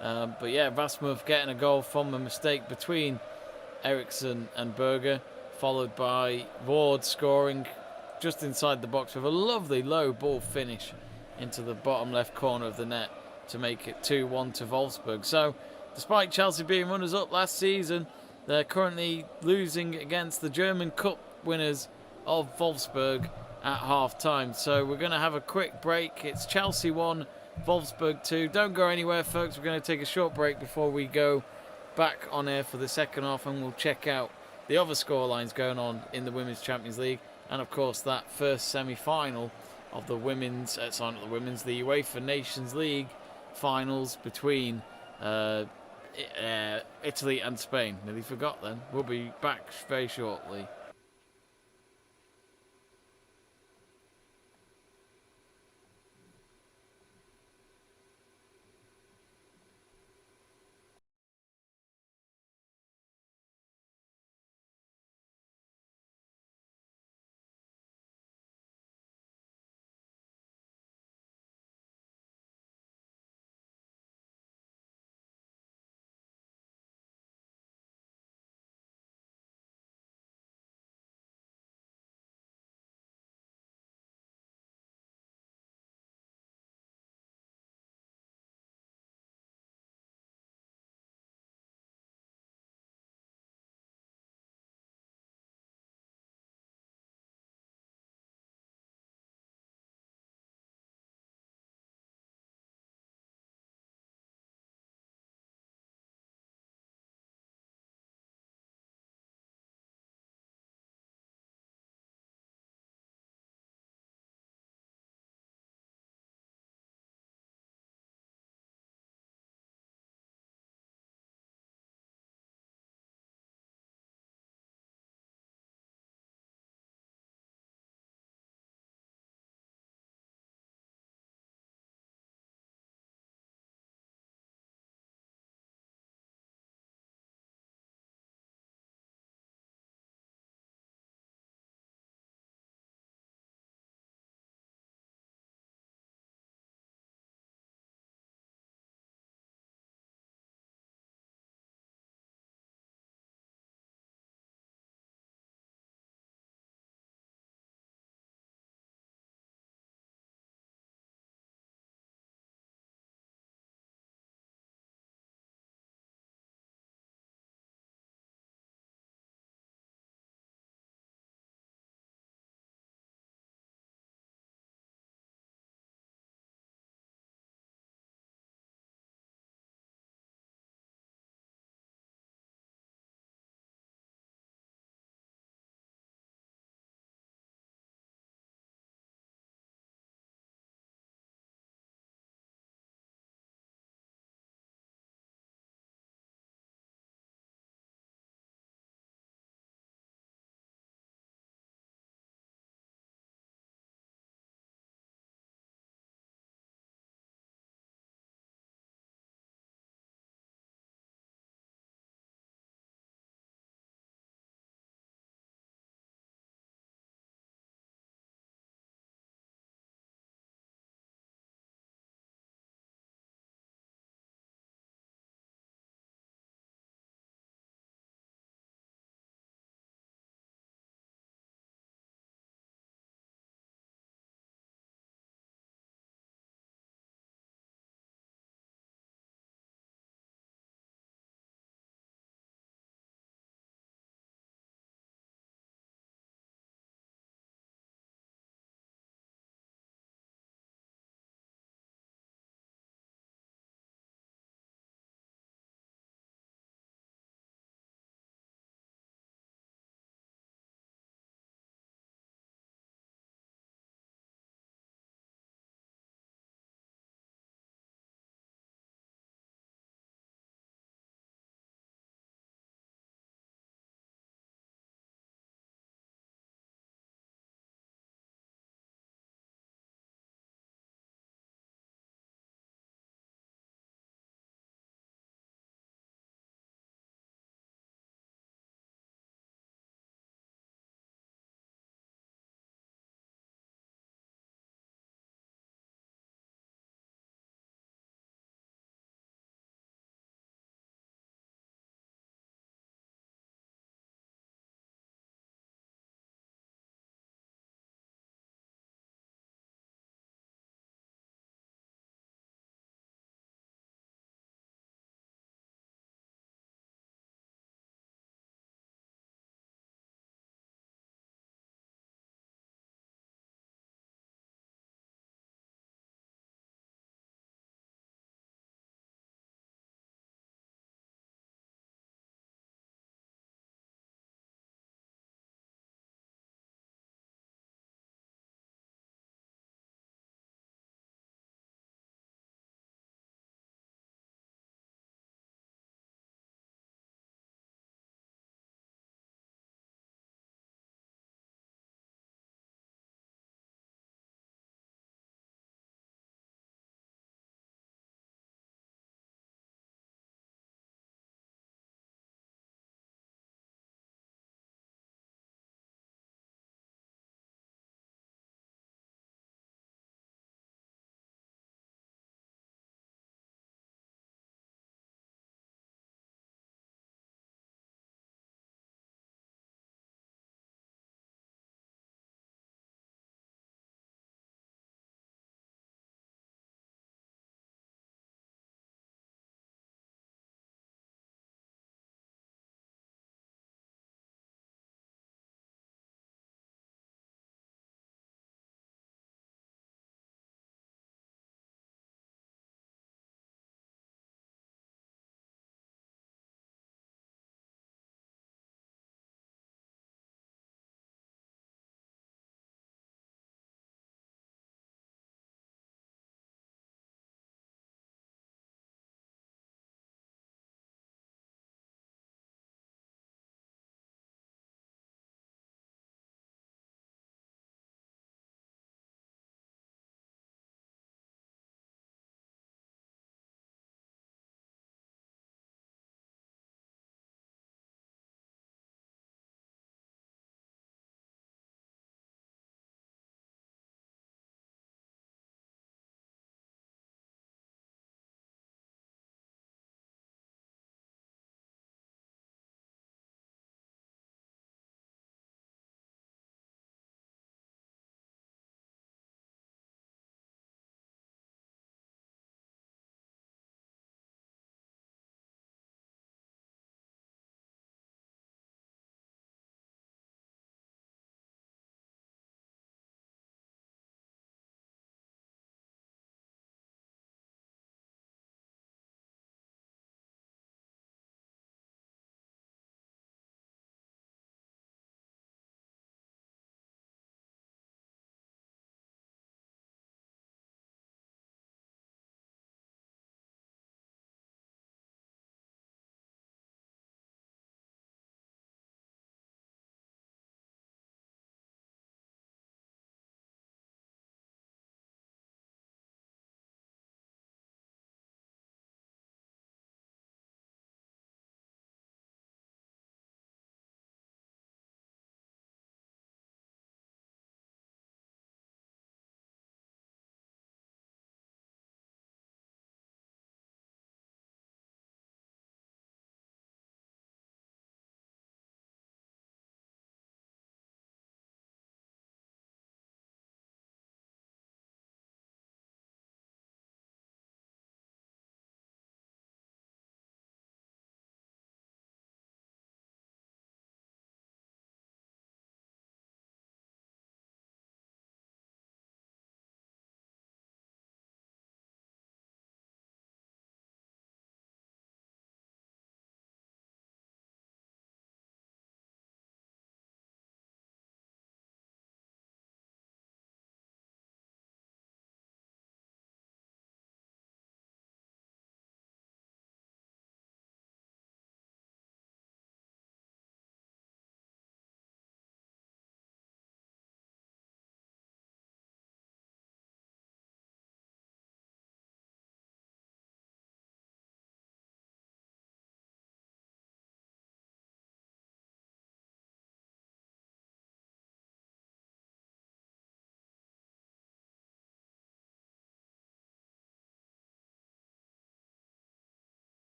But yeah, Rasmussen getting a goal from a mistake between Eriksson and Berger, followed by Ward scoring just inside the box with a lovely low ball finish into the bottom left corner of the net to make it 2-1 to Wolfsburg. So, despite Chelsea being runners-up last season, they're currently losing against the German Cup winners of Wolfsburg at half-time. So we're going to have a quick break. It's Chelsea 1, Wolfsburg 2. Don't go anywhere, folks. We're going to take a short break before we go back on air for the second half, and we'll check out the other scorelines going on in the Women's Champions League, and of course that first semi-final of the women's, the UEFA Nations League finals between Italy and Spain. Nearly forgot then. We'll be back very shortly.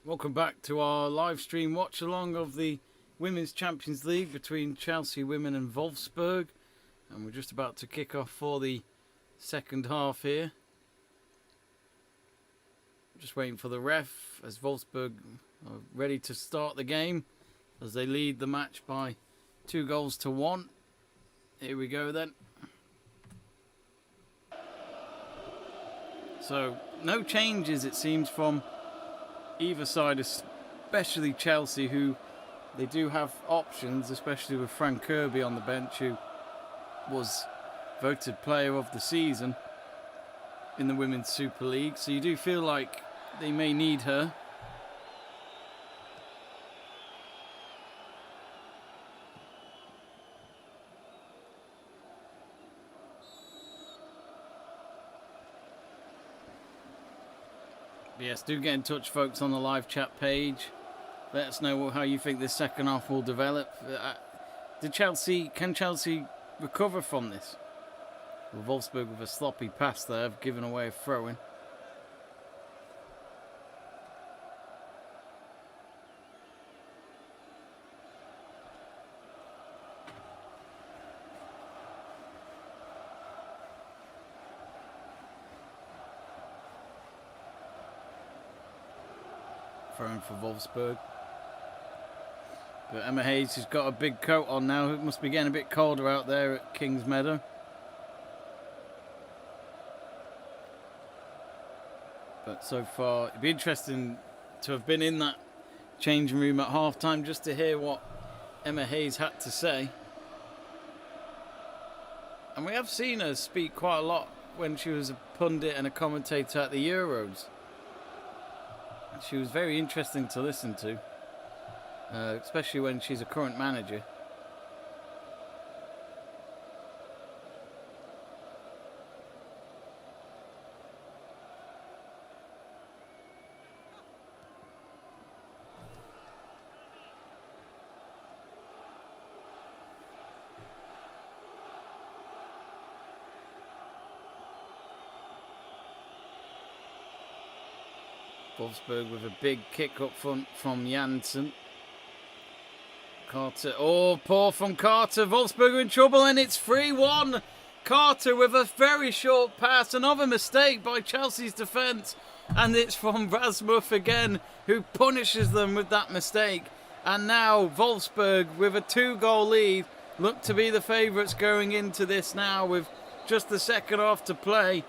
Welcome back to our live stream watch along of the Women's Champions League between Chelsea Women and Wolfsburg. And we're just about to kick off for the second half here. Just waiting for the ref as Wolfsburg are ready to start the game as they lead the match by 2-1. Here we go then. So no changes it seems from either side, especially Chelsea, who they do have options, especially with Frank Kirby on the bench, who was voted player of the season in the Women's Super League. So you do feel like they may need her. Yes, do get in touch, folks, on the live chat page. Let us know how you think this second half will develop. Can Chelsea recover from this? Well, Wolfsburg with a sloppy pass there, have given away a throw-in. Throwing for Wolfsburg. But Emma Hayes has got a big coat on now. It must be getting a bit colder out there at Kings Meadow. But so far, it'd be interesting to have been in that changing room at half-time just to hear what Emma Hayes had to say. And we have seen her speak quite a lot when she was a pundit and a commentator at the Euros. She was very interesting to listen to, especially when she's a current manager. Wolfsburg with a big kick up front from Janssen. Carter, oh, poor from Carter. Wolfsburg are in trouble and it's 3-1. Carter with a very short pass. Another mistake by Chelsea's defence. And it's from Rasmussen again, who punishes them with that mistake. And now Wolfsburg with a 2-goal lead look to be the favourites going into this now with just the second half to play.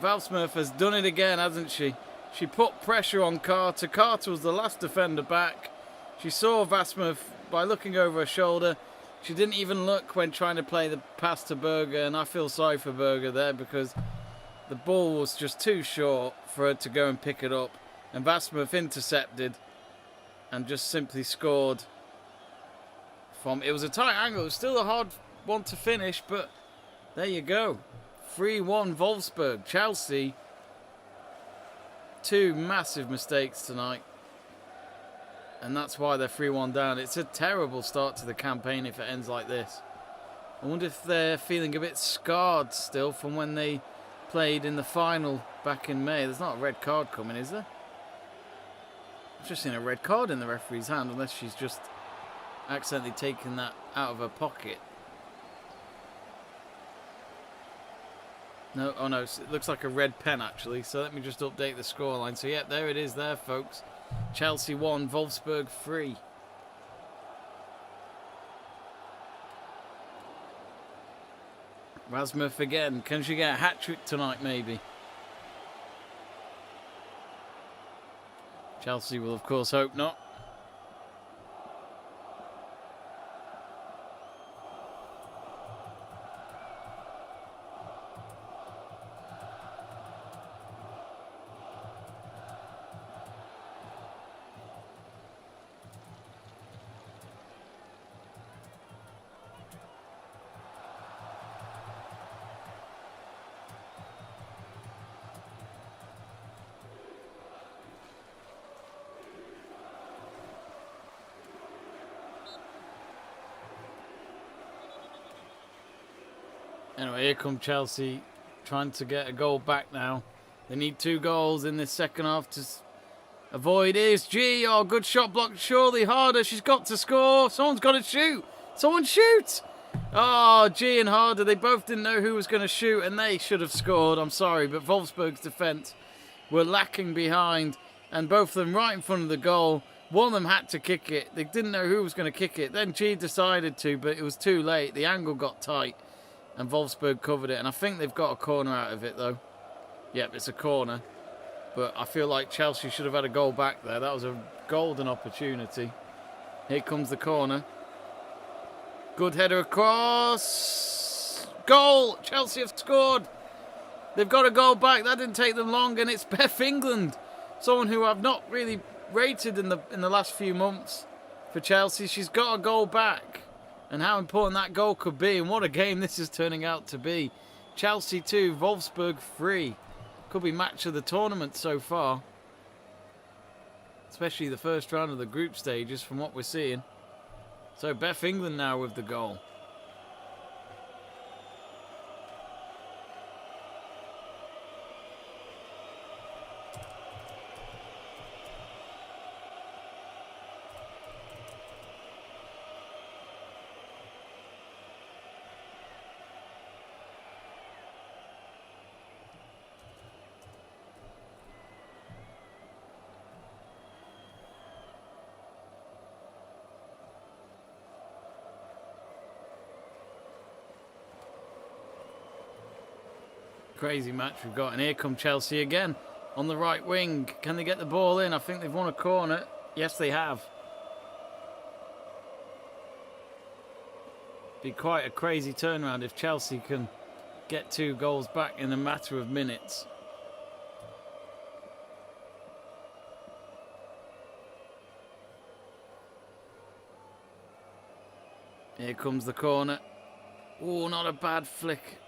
Rasmussen has done it again, hasn't she? She put pressure on Carter. Carter was the last defender back. She saw Vasmuth by looking over her shoulder. She didn't even look when trying to play the pass to Berger, and I feel sorry for Berger there because the ball was just too short for her to go and pick it up. And Vasmuth intercepted and just simply scored from... It was a tight angle. It was still a hard one to finish, but there you go. 3-1 Wolfsburg. Chelsea... Two massive mistakes tonight. And that's why they're 3-1 down. It's a terrible start to the campaign if it ends like this. I wonder if they're feeling a bit scarred still from when they played in the final back in May. There's not a red card coming, is there? I've just seen a red card in the referee's hand, unless she's just accidentally taken that out of her pocket. No, oh no, it looks like a red pen actually. So let me just update the scoreline. So yeah, there it is there, folks. Chelsea 1, Wolfsburg 3. Rasmuth again. Can she get a hat-trick tonight maybe? Chelsea will of course hope not. Anyway, here come Chelsea trying to get a goal back now. They need 2 goals in this second half to Avoid is G. Oh, good shot blocked. Surely Harder. She's got to score. Someone's got to shoot. Someone shoot. Oh, G and Harder. They both didn't know who was going to shoot, and they should have scored. I'm sorry, but Wolfsburg's defence were lacking behind, and both of them right in front of the goal. One of them had to kick it. They didn't know who was going to kick it. Then G decided to, but it was too late. The angle got tight, and Wolfsburg covered it. And I think they've got a corner out of it, though. Yep, it's a corner. But I feel like Chelsea should have had a goal back there. That was a golden opportunity. Here comes the corner. Good header across. Goal! Chelsea have scored. They've got a goal back. That didn't take them long. And it's Beth England. Someone who I've not really rated in the last few months for Chelsea. She's got a goal back. And how important that goal could be. And what a game this is turning out to be. Chelsea 2, Wolfsburg 3. Could be match of the tournament so far. Especially the first round of the group stages from what we're seeing. So Beth England now with the goal. Crazy match we've got, and here come Chelsea again on the right wing. Can they get the ball in? I think they've won a corner. Yes, they have. Be quite a crazy turnaround if Chelsea can get 2 goals back in a matter of minutes. Here comes the corner. Oh, not a bad flick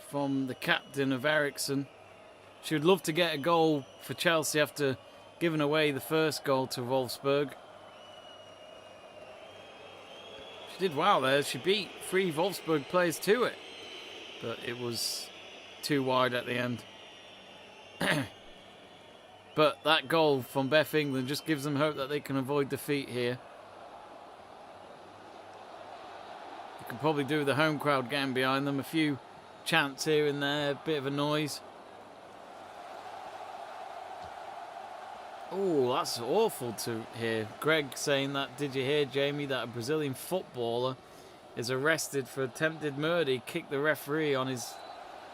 from the captain of Ericsson. She would love to get a goal for Chelsea after giving away the first goal to Wolfsburg. She did well there. She beat 3 Wolfsburg players to it. But it was too wide at the end. But that goal from Beth England just gives them hope that they can avoid defeat here. You can probably do with the home crowd getting behind them. A few chants here and there, a bit of a noise. Oh, that's awful to hear. Greg saying that, did you hear, Jamie, that a Brazilian footballer is arrested for attempted murder? He kicked the referee on his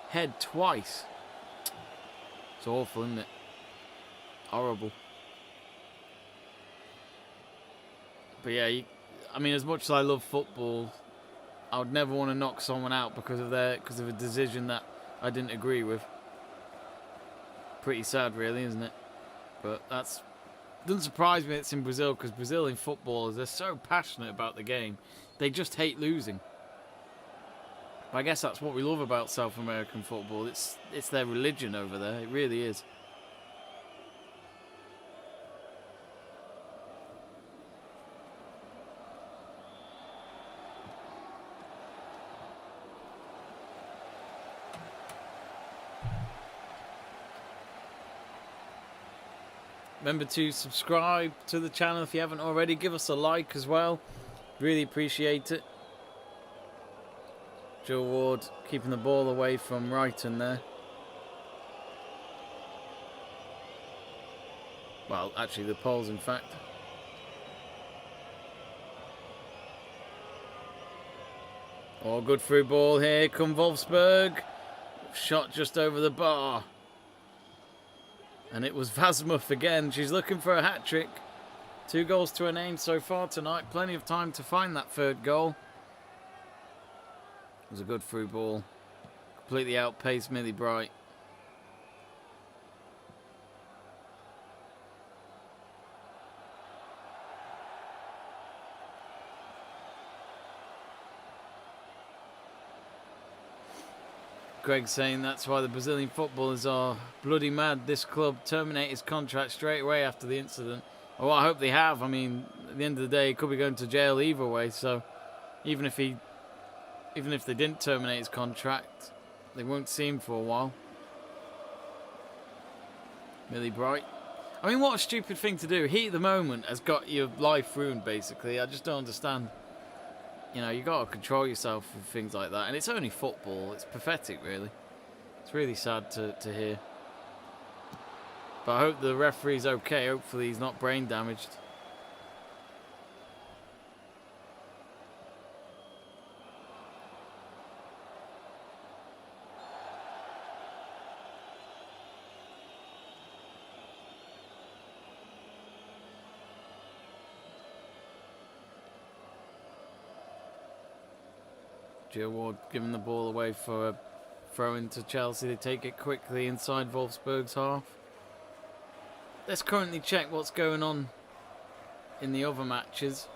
head twice. It's awful, isn't it? Horrible. But yeah, I mean, as much as I love football, I would never want to knock someone out because of a decision that I didn't agree with. Pretty sad, really, isn't it? But doesn't surprise me it's in Brazil, because Brazilian footballers, they're so passionate about the game. They just hate losing. But I guess that's what we love about South American football. It's their religion over there. It really is. Remember to subscribe to the channel if you haven't already. Give us a like as well. Really appreciate it. Joe Ward keeping the ball away from Brighton there. Well, actually the Poles, in fact. Oh, good through ball here. Come Wolfsburg. Shot just over the bar. And it was Vasmuth again. She's looking for a hat-trick. 2 goals to her name so far tonight. Plenty of time to find that 3rd goal. It was a good through ball. Completely outpaced Millie Bright. Greg saying that's why the Brazilian footballers are bloody mad. This club terminated his contract straight away after the incident. Well, I hope they have. I mean, at the end of the day, he could be going to jail either way. So, even if they didn't terminate his contract, they won't see him for a while. Millie Bright. I mean, what a stupid thing to do. Heat of the moment has got your life ruined, basically. I just don't understand. You know, you got to control yourself with things like that. And it's only football. It's pathetic, really. It's really sad to hear. But I hope the referee's okay. Hopefully he's not brain damaged. Jill Ward giving the ball away for a throw into Chelsea. They take it quickly inside Wolfsburg's half. Let's currently check what's going on in the other matches.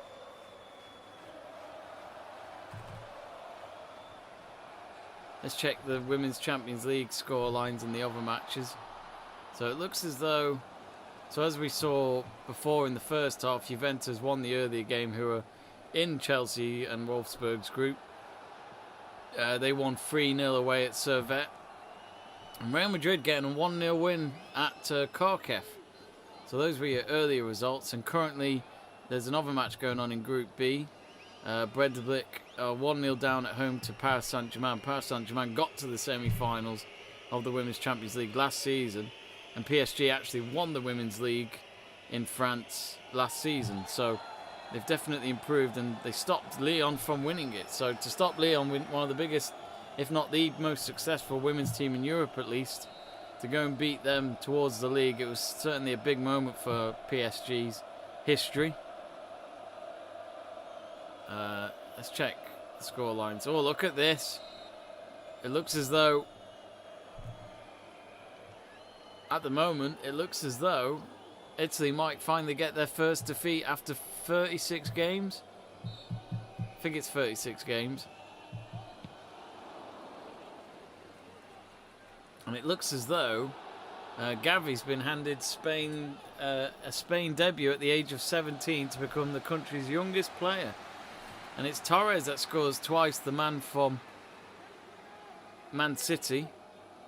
Let's check the Women's Champions League score lines in the other matches. So it looks as though, so as we saw before in the first half, Juventus won the earlier game, who are in Chelsea and Wolfsburg's group. They won 3-0 away at Servette. And Real Madrid getting a 1-0 win at Kharkiv. So those were your earlier results. And currently there's another match going on in Group B. Breidablik 1-0 down at home to Paris Saint-Germain. Paris Saint-Germain got to the semi-finals of the Women's Champions League last season. And PSG actually won the Women's League in France last season. So they've definitely improved, and they stopped Lyon from winning it. So to stop Lyon, one of the biggest, if not the most successful women's team in Europe at least, to go and beat them towards the league, it was certainly a big moment for PSG's history. Let's check the score lines. Oh, look at this. It looks as though, at the moment, it looks as though Italy might finally get their first defeat after 36 games. I think it's 36 games. And it looks as though Gavi's been handed a Spain debut at the age of 17 to become the country's youngest player. And it's Torres that scores twice, the man from Man City.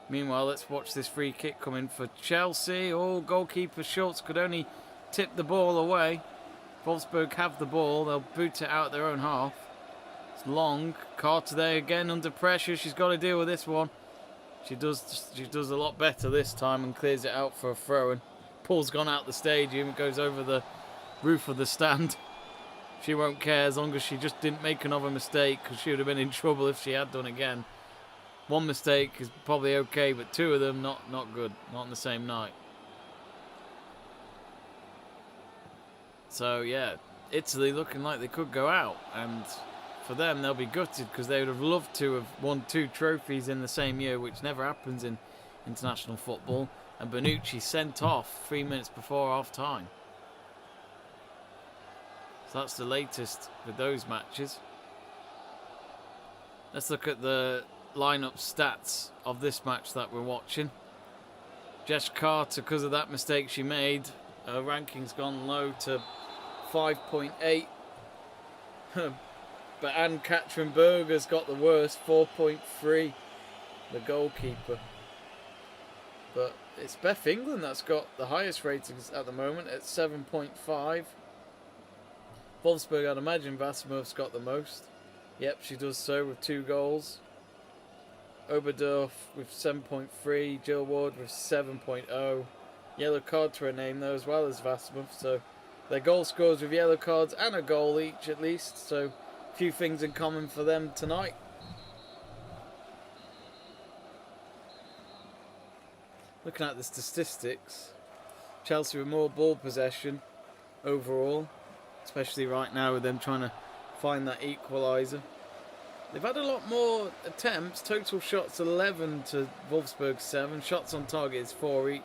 Meanwhile, let's watch this free kick come in for Chelsea. Oh, goalkeeper Schultz could only tip the ball away. Wolfsburg have the ball. They'll boot it out their own half. It's long. Carter there again under pressure. She's got to deal with this one. She does a lot better this time and clears it out for a throw. And Paul's gone out the stadium. It goes over the roof of the stand. She won't care as long as she just didn't make another mistake, because she would have been in trouble if she had done again. One mistake is probably okay, but two of them not good. Not on the same night. So yeah, Italy looking like they could go out, and for them they'll be gutted because they would have loved to have won 2 trophies in the same year, which never happens in international football. And Bonucci sent off 3 minutes before half time. So that's the latest with those matches. Let's look at the lineup stats of this match that we're watching. Jess Carter, because of that mistake she made, her ranking's gone low to 5.8. But Anne-Katrin Berger's got the worst, 4.3, the goalkeeper. But it's Beth England that's got the highest ratings at the moment at 7.5. Wolfsburg, I'd imagine Vasimov's got the most. Yep, she does so with 2 goals. Oberdorf with 7.3, Jill Ward with 7.0. Yellow card to her name though, as well as Vasimov. So their goal scorers with yellow cards and a goal each at least. So a few things in common for them tonight. Looking at the statistics, Chelsea with more ball possession overall, especially right now with them trying to find that equalizer. They've had a lot more attempts. Total shots 11 to Wolfsburg 7. Shots on target is 4 each.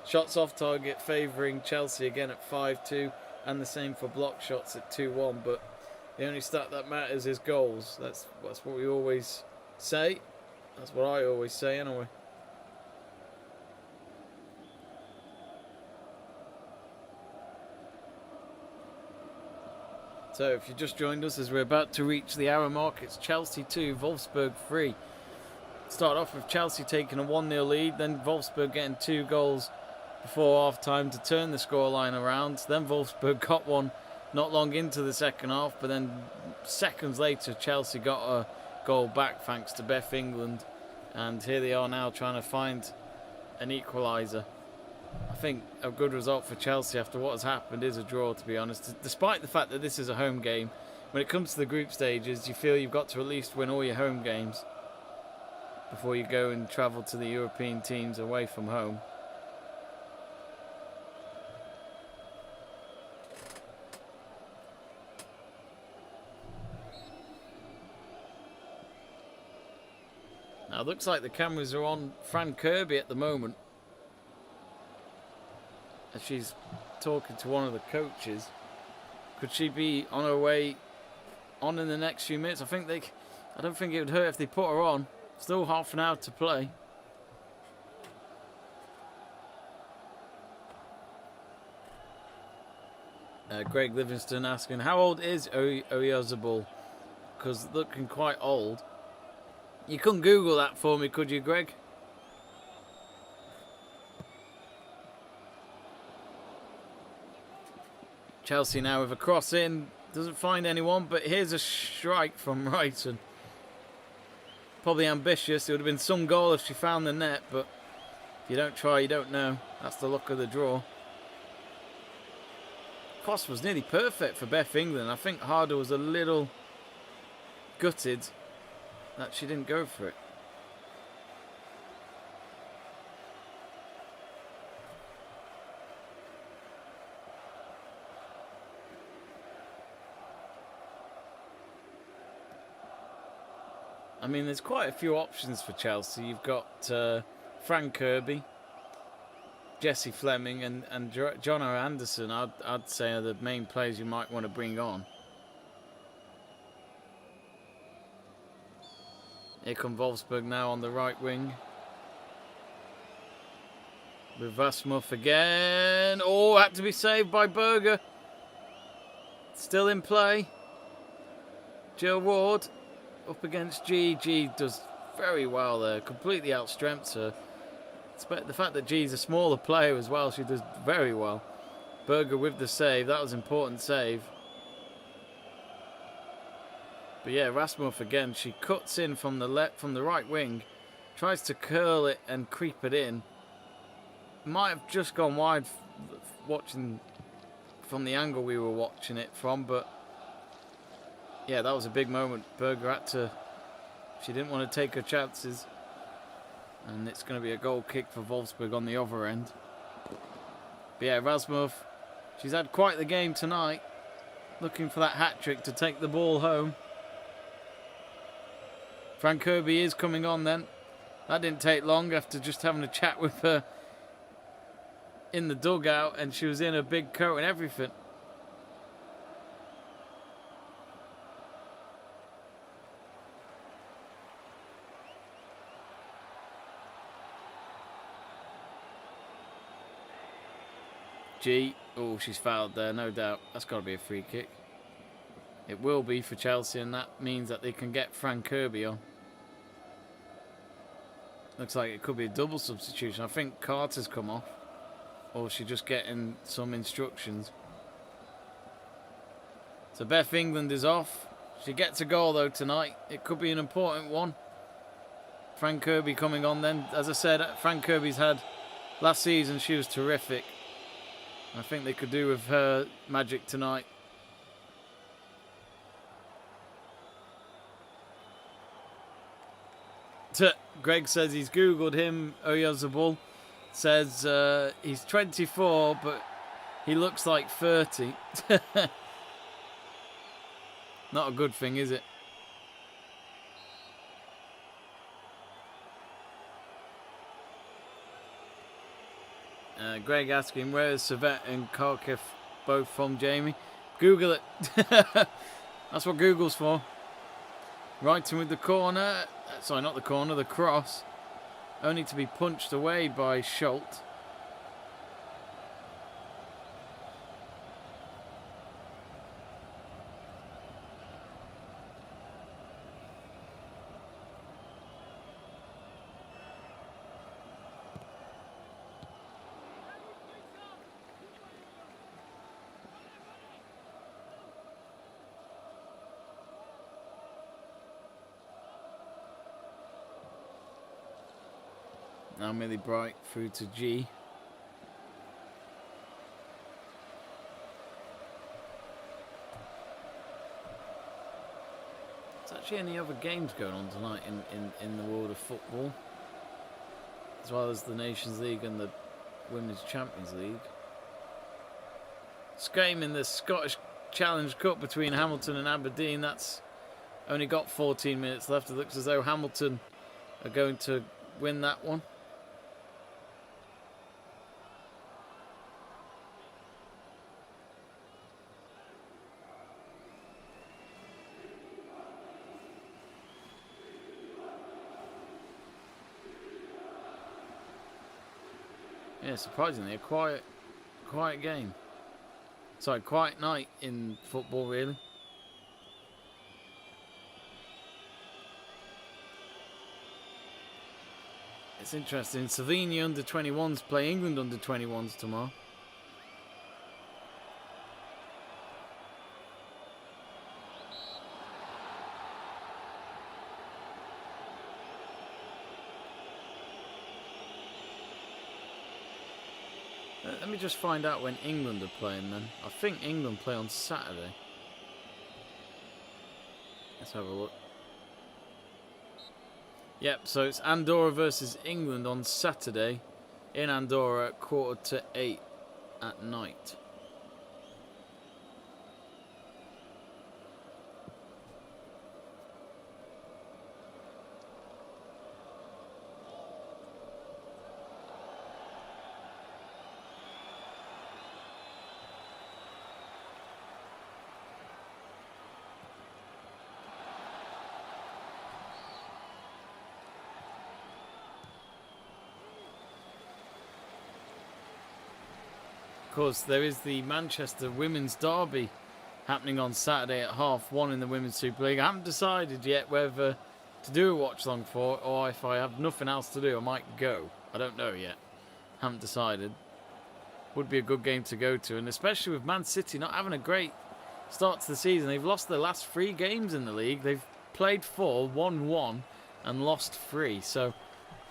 Shots off target favouring Chelsea again at 5-2, and the same for block shots at 2-1. But the only stat that matters is goals. That's what we always say. That's what I always say anyway. So if you just joined us as we're about to reach the hour mark, it's Chelsea 2, Wolfsburg 3. Start off with Chelsea taking a 1-0 lead, then Wolfsburg getting 2 goals before half-time to turn the scoreline around. Then Wolfsburg got one not long into the second half, but then seconds later Chelsea got a goal back thanks to Beth England, and here they are now trying to find an equalizer. I think a good result for Chelsea after what has happened is a draw, to be honest. Despite the fact that this is a home game, when it comes to the group stages, you feel you've got to at least win all your home games before you go and travel to the European teams away from home. Now, it looks like the cameras are on Fran Kirby at the moment, as she's talking to one of the coaches. Could she be on her way on in the next few minutes? I don't think it would hurt if they put her on. Still half an hour to play. Greg Livingston asking, how old is Oyazabal? Because looking quite old. You couldn't Google that for me, could you, Greg? Chelsea now with a cross in. Doesn't find anyone, but here's a strike from Wrighton. Probably ambitious. It would have been some goal if she found the net, but if you don't try, you don't know. That's the luck of the draw. Cross was nearly perfect for Beth England. I think Harder was a little gutted that she didn't go for it. I mean, there's quite a few options for Chelsea. You've got Fran Kirby, Jessie Fleming, and Jono Anderson. I'd say are the main players you might want to bring on. Here come Wolfsburg now on the right wing. With Rasmuth again. Oh, had to be saved by Berger. Still in play. Jill Ward up against G. G does very well there. Completely outstrengths her. The fact that G's a smaller player as well, she does very well. Berger with the save. That was an important save. But yeah, Rasmuth again. She cuts in from the right wing. Tries to curl it and creep it in. Might have just gone wide watching from the angle we were watching it from, but yeah, that was a big moment. Berger had to... She didn't want to take her chances. And it's going to be a goal kick for Wolfsburg on the other end. But yeah, Rasmuth, she's had quite the game tonight. Looking for that hat-trick to take the ball home. Fran Kirby is coming on then. That didn't take long after just having a chat with her in the dugout, and she was in her big coat and everything. G. Oh, she's fouled there, no doubt. That's got to be a free kick. It will be for Chelsea, and that means that they can get Fran Kirby on. Looks like it could be a double substitution. I think Carter's come off. Or she's just getting some instructions. So Beth England is off. She gets a goal though tonight. It could be an important one. Fran Kirby coming on then. As I said, Fran Kirby's had... Last season she was terrific. I think they could do with her magic tonight. Greg says he's Googled him, Oyazabal. Says he's 24, but he looks like 30. Not a good thing, is it? Greg asking, where is Servette and Kharkiv both from, Jamie? Google it. That's what Google's for. Wrighton with the corner. Sorry, not the corner, the cross. Only to be punched away by Schultz. Now Millie Bright through to G. There's actually any other games going on tonight in the world of football, as well as the Nations League and the Women's Champions League. This game in the Scottish Challenge Cup between Hamilton and Aberdeen, that's only got 14 minutes left. It looks as though Hamilton are going to win that one. Yeah, surprisingly, a quiet game. Sorry, quiet night in football, really. It's interesting. Slovenia under-21s play England under-21s tomorrow. Let me just find out when England are playing then. I think England play on Saturday. Let's have a look. Yep, so it's Andorra versus England on Saturday in Andorra at 7:45 at night. Of course, there is the Manchester Women's Derby happening on Saturday at 1:30 in the Women's Super League. I haven't decided yet whether to do a watch long for it, or if I have nothing else to do, I might go. I don't know yet. Haven't decided. Would be a good game to go to, and especially with Man City not having a great start to the season. They've lost their last 3 games in the league. They've played 4, won 1, and lost 3. So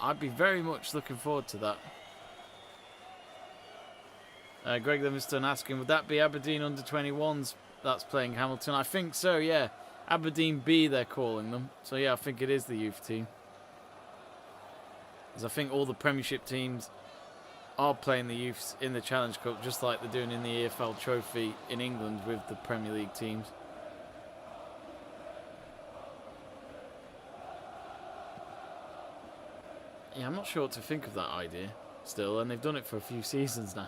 I'd be very much looking forward to that. Greg Livingston asking, would that be Aberdeen under-21s that's playing Hamilton? I think so, yeah. Aberdeen B, they're calling them. So, yeah, I think it is the youth team. Because I think all the Premiership teams are playing the youths in the Challenge Cup, just like they're doing in the EFL Trophy in England with the Premier League teams. Yeah, I'm not sure what to think of that idea still, and they've done it for a few seasons now.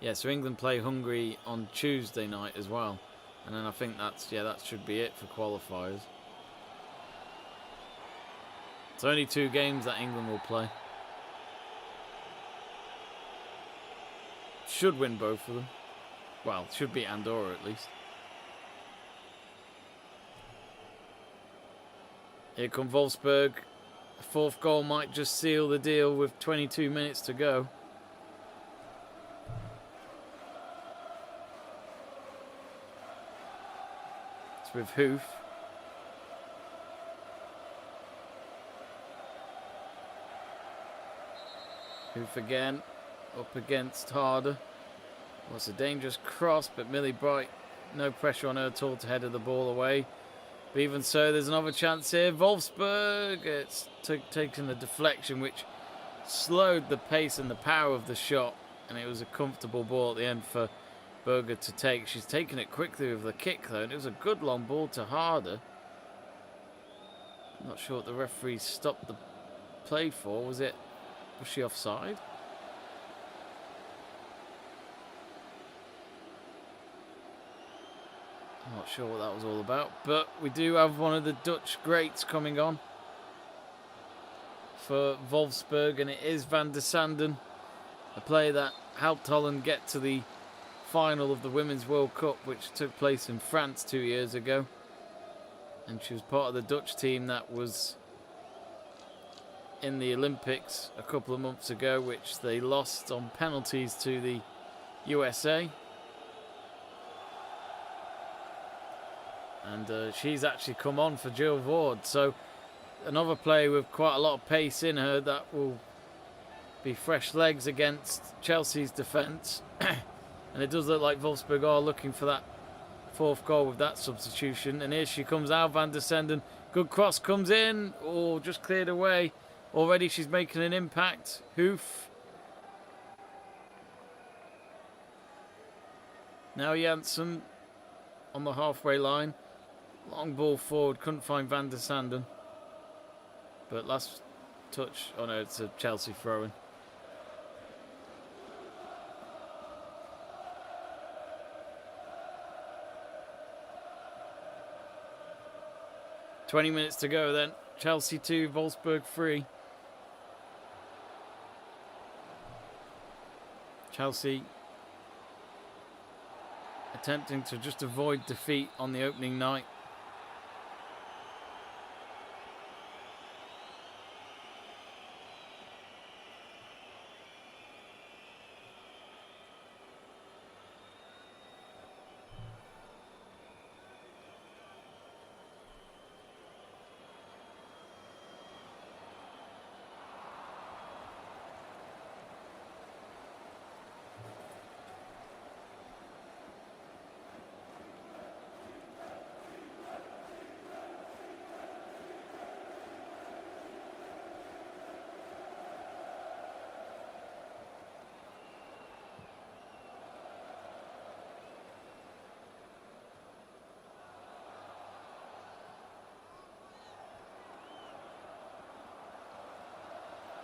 Yeah, so England play Hungary on Tuesday night as well. And then I think that should be it for qualifiers. It's only 2 games that England will play. Should win both of them. Well, should beat Andorra at least. Here come Wolfsburg. A 4th goal might just seal the deal with 22 minutes to go. With Hoof. Hoof again, up against Harder. Well, it's a dangerous cross, but Millie Bright, no pressure on her at all to header the ball away. But even so, there's another chance here. Wolfsburg, it's taken the deflection, which slowed the pace and the power of the shot, and it was a comfortable ball at the end for Berger to take. She's taken it quickly with the kick though, and it was a good long ball to Harder. Not sure what the referee stopped the play for. Was she offside? I'm not sure what that was all about, but we do have one of the Dutch greats coming on for Wolfsburg, and it is Van der Sanden, a player that helped Holland get to the final of the Women's World Cup, which took place in France 2 years ago, and she was part of the Dutch team that was in the Olympics a couple of months ago, which they lost on penalties to the USA. And she's actually come on for Jill Ward. So another player with quite a lot of pace in her that will be fresh legs against Chelsea's defence. And it does look like Wolfsburg are looking for that fourth goal with that substitution. And here she comes out, Van der Senden. Good cross comes in. Oh, just cleared away. Already she's making an impact. Hoof. Now Janssen on the halfway line. Long ball forward. Couldn't find Van der Sanden. But last touch. Oh no, it's a Chelsea throw-in. "20 minutes to go then. Chelsea 2, Wolfsburg 3. Chelsea attempting to just avoid defeat on the opening night.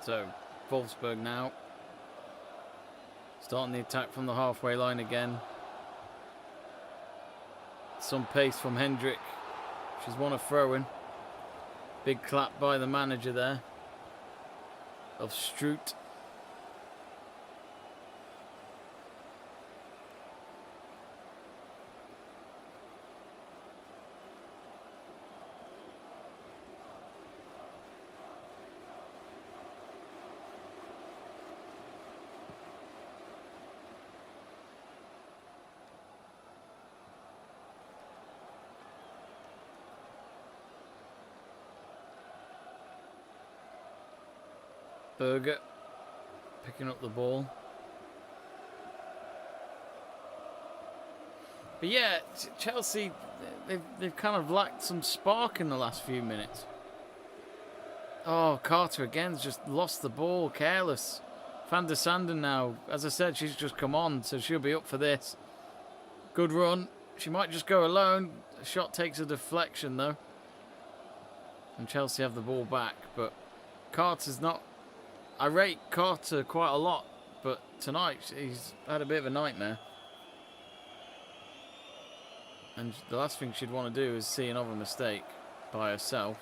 So, Wolfsburg now starting the attack from the halfway line again. Some pace from Hendrick. She's won a throw-in. Big clap by the manager there of Stroot. Berger picking up the ball. But yeah, Chelsea, they've kind of lacked some spark in the last few minutes. Oh, Carter again's just lost the ball, careless. Van der Sanden now, as I said, she's just come on, so she'll be up for this. Good run. She might just go alone. A shot takes a deflection though. And Chelsea have the ball back, but Carter's not... I rate Carter quite a lot, but tonight he's had a bit of a nightmare. And the last thing she'd want to do is see another mistake by herself.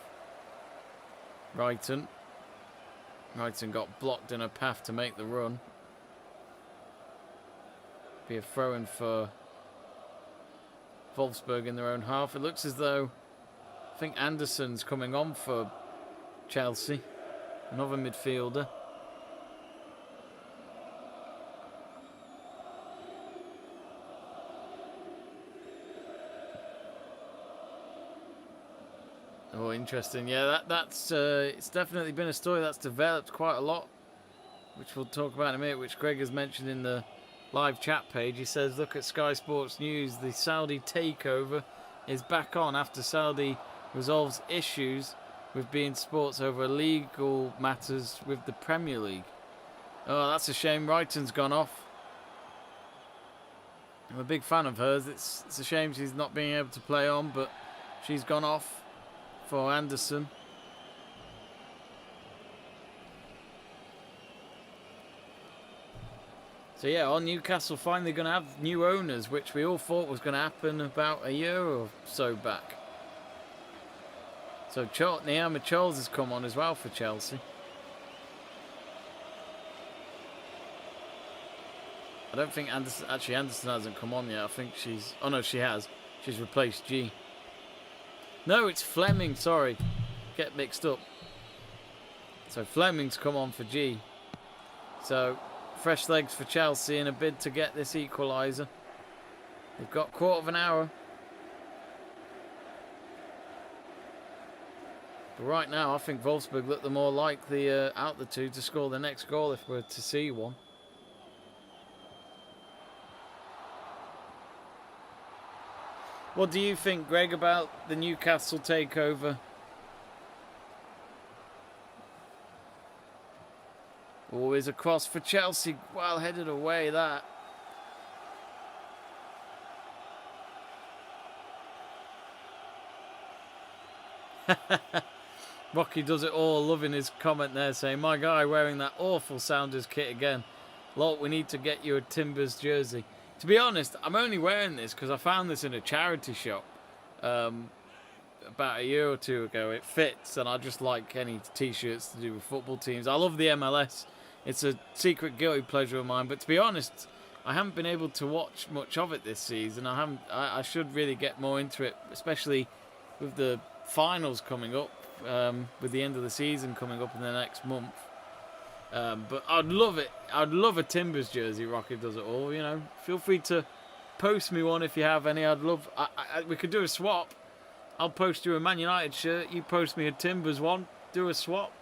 Wrighton got blocked in her path to make the run. Be a throw-in for Wolfsburg in their own half. It looks as though, I think Anderson's coming on for Chelsea. Another midfielder. Oh, interesting. Yeah, that's it's definitely been a story that's developed quite a lot, which we'll talk about in a minute, which Greg has mentioned in the live chat page. He says, look at Sky Sports News. The Saudi takeover is back on after Saudi resolves issues with beIN Sports over legal matters with the Premier League. Oh, that's a shame. Wrighton's gone off. I'm a big fan of hers. It's a shame she's not being able to play on, but she's gone off for Anderson. So yeah, on Newcastle finally going to have new owners, which we all thought was going to happen about a year or so back. So Niama Charles has come on as well for Chelsea. I don't think Anderson hasn't come on yet. I think she's... Oh no, she has. She's replaced G. No, it's Fleming, sorry. Get mixed up. So Fleming's come on for G. So, fresh legs for Chelsea in a bid to get this equaliser. They've got quarter of an hour. But right now, I think Wolfsburg look the more likely out the two to score the next goal if we're to see one. What do you think, Greg, about the Newcastle takeover? Always a cross for Chelsea. Well headed away, that. Rocky does it all, loving his comment there, saying, my guy wearing that awful Sounders kit again. Lot, we need to get you a Timbers jersey. To be honest, I'm only wearing this because I found this in a charity shop about a year or two ago. It fits, and I just like any t-shirts to do with football teams. I love the MLS. It's a secret guilty pleasure of mine. But to be honest, I haven't been able to watch much of it this season. I should really get more into it, especially with the finals coming up, with the end of the season coming up in the next month. But I'd love it. I'd love a Timbers jersey. Rocket does it all. You know, feel free to post me one if you have any. I'd love. We could do a swap. I'll post you a Man United shirt. You post me a Timbers one. Do a swap.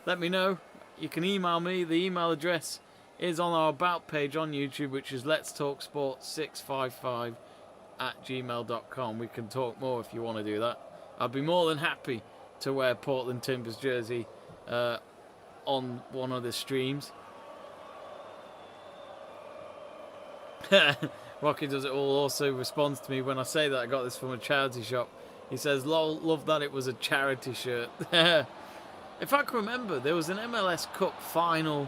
Let me know. You can email me. The email address is on our about page on YouTube, which is letstalksport655@gmail.com. We can talk more if you want to do that. I'd be more than happy to wear Portland Timbers jersey on one of the streams. Rocky does it all also responds to me when I say that I got this from a charity shop. He says, lol, love that it was a charity shirt. If I can remember, there was an MLS Cup final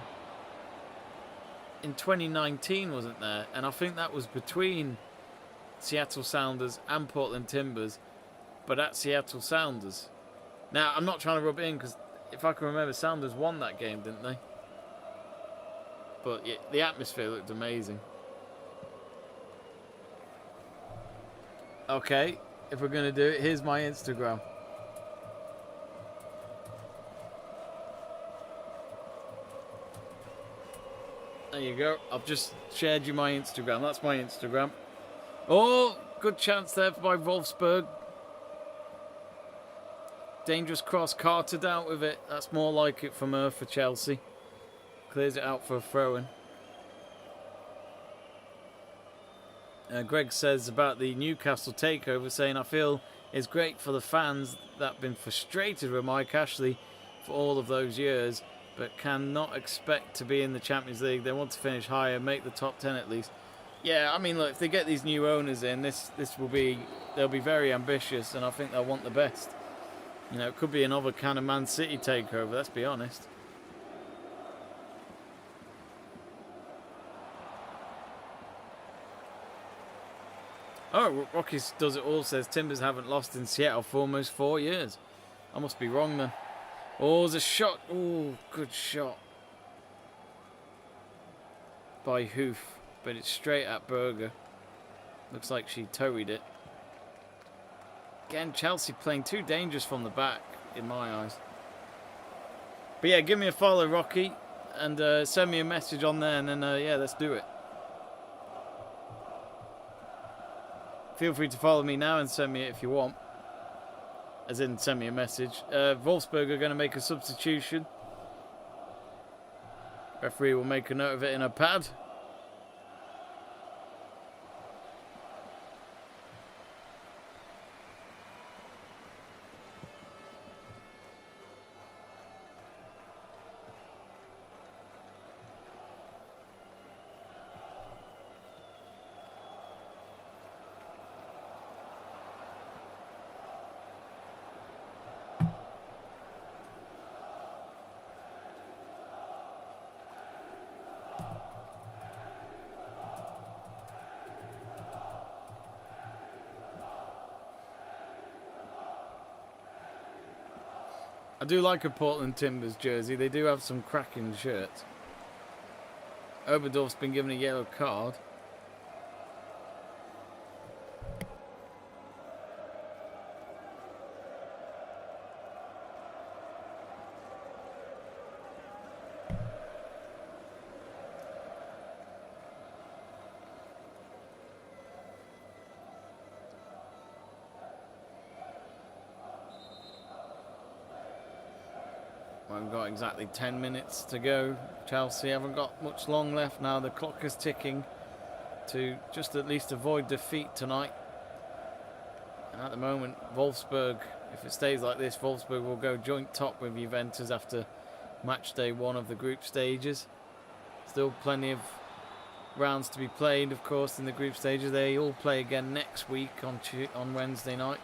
in 2019, wasn't there? And I think that was between Seattle Sounders and Portland Timbers, but at Seattle Sounders. Now, I'm not trying to rub it in because if I can remember, Sounders won that game, didn't they? But yeah, the atmosphere looked amazing. Okay, if we're going to do it, here's my Instagram. There you go. I've just shared you my Instagram. That's my Instagram. Oh, good chance there by Wolfsburg. Dangerous cross, Carter out with it. That's more like it from her for Chelsea. Clears it out for a throw-in. Greg says about the Newcastle takeover, saying, I feel it's great for the fans that have been frustrated with Mike Ashley for all of those years, but cannot expect to be in the Champions League. They want to finish higher, make the top 10 at least. Yeah, I mean, look, if they get these new owners in, they'll be very ambitious, and I think they'll want the best. You know, it could be another kind of Man City takeover, let's be honest. Oh, Rocky does it all, says Timbers haven't lost in Seattle for almost 4 years. I must be wrong then. Oh, there's a shot. Oh, good shot. By Hoof, but it's straight at Berger. Looks like she toed it. Again, Chelsea playing too dangerous from the back, in my eyes. But yeah, give me a follow, Rocky, and send me a message on there, and then, yeah, let's do it. Feel free to follow me now and send me it if you want. As in, send me a message. Wolfsburg are going to make a substitution. Referee will make a note of it in a pad. I do like a Portland Timbers jersey. They do have some cracking shirts. Oberdorf's been given a yellow card. I've got exactly 10 minutes to go. Chelsea haven't got much long left now. The clock is ticking to just at least avoid defeat tonight. And at the moment, Wolfsburg, if it stays like this, Wolfsburg will go joint top with Juventus after match day 1 of the group stages. Still plenty of rounds to be played, of course, in the group stages. They all play again next week on Wednesday night.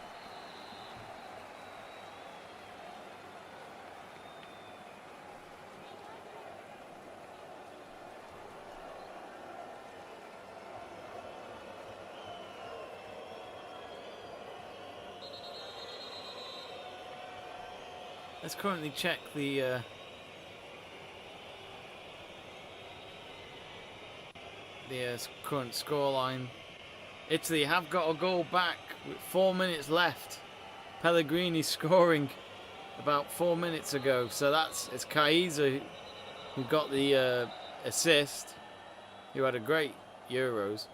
Let's currently check the current scoreline. Italy have got a goal back with 4 minutes left. Pellegrini scoring about 4 minutes ago. So it's Kaiser who got the assist, who had a great Euros.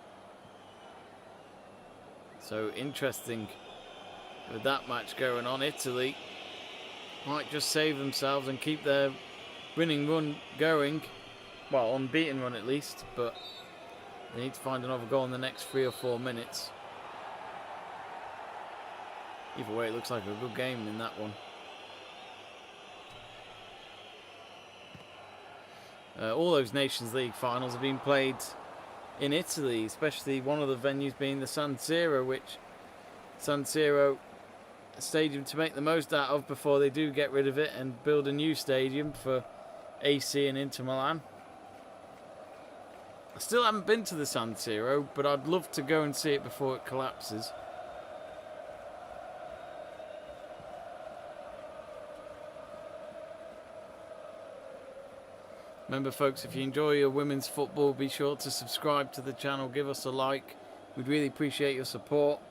So interesting with that match going on. Italy might just save themselves and keep their winning run going. Well, unbeaten run at least, but they need to find another goal in the next 3 or 4 minutes. Either way, it looks like a good game in that one. All those Nations League finals have been played in Italy, especially one of the venues being the San Siro, which San Siro, a stadium to make the most out of before they do get rid of it and build a new stadium for AC and Inter Milan. I still haven't been to the San Siro, but I'd love to go and see it before it collapses. Remember, folks, if you enjoy your women's football, be sure to subscribe to the channel, give us a like. We'd really appreciate your support.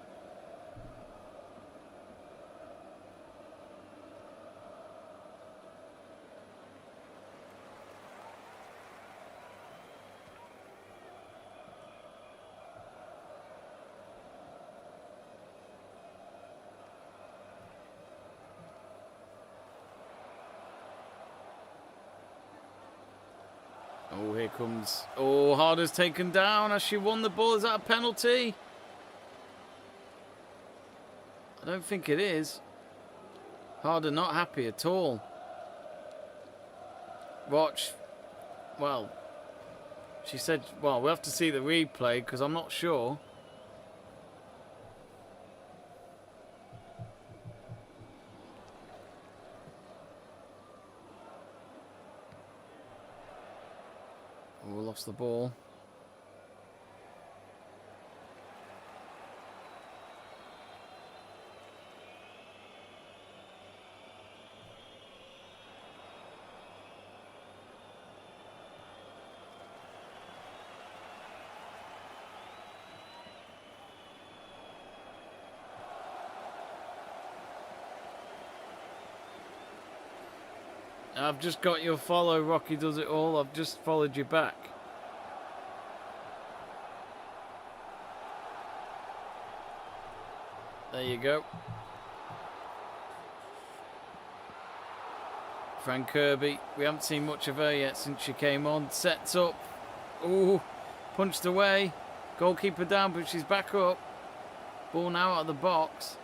Oh, here comes... Oh, Harder's taken down as she won the ball. Is that a penalty? I don't think it is. Harder not happy at all. Watch. Well, she said... Well, we'll have to see the replay because I'm not sure. Oh, lost the ball. I've just got your follow, Rocky Does It All. I've just followed you back. There you go. Fran Kirby. We haven't seen much of her yet since she came on. Sets up. Ooh, punched away. Goalkeeper down, but she's back up. Ball now out of the box.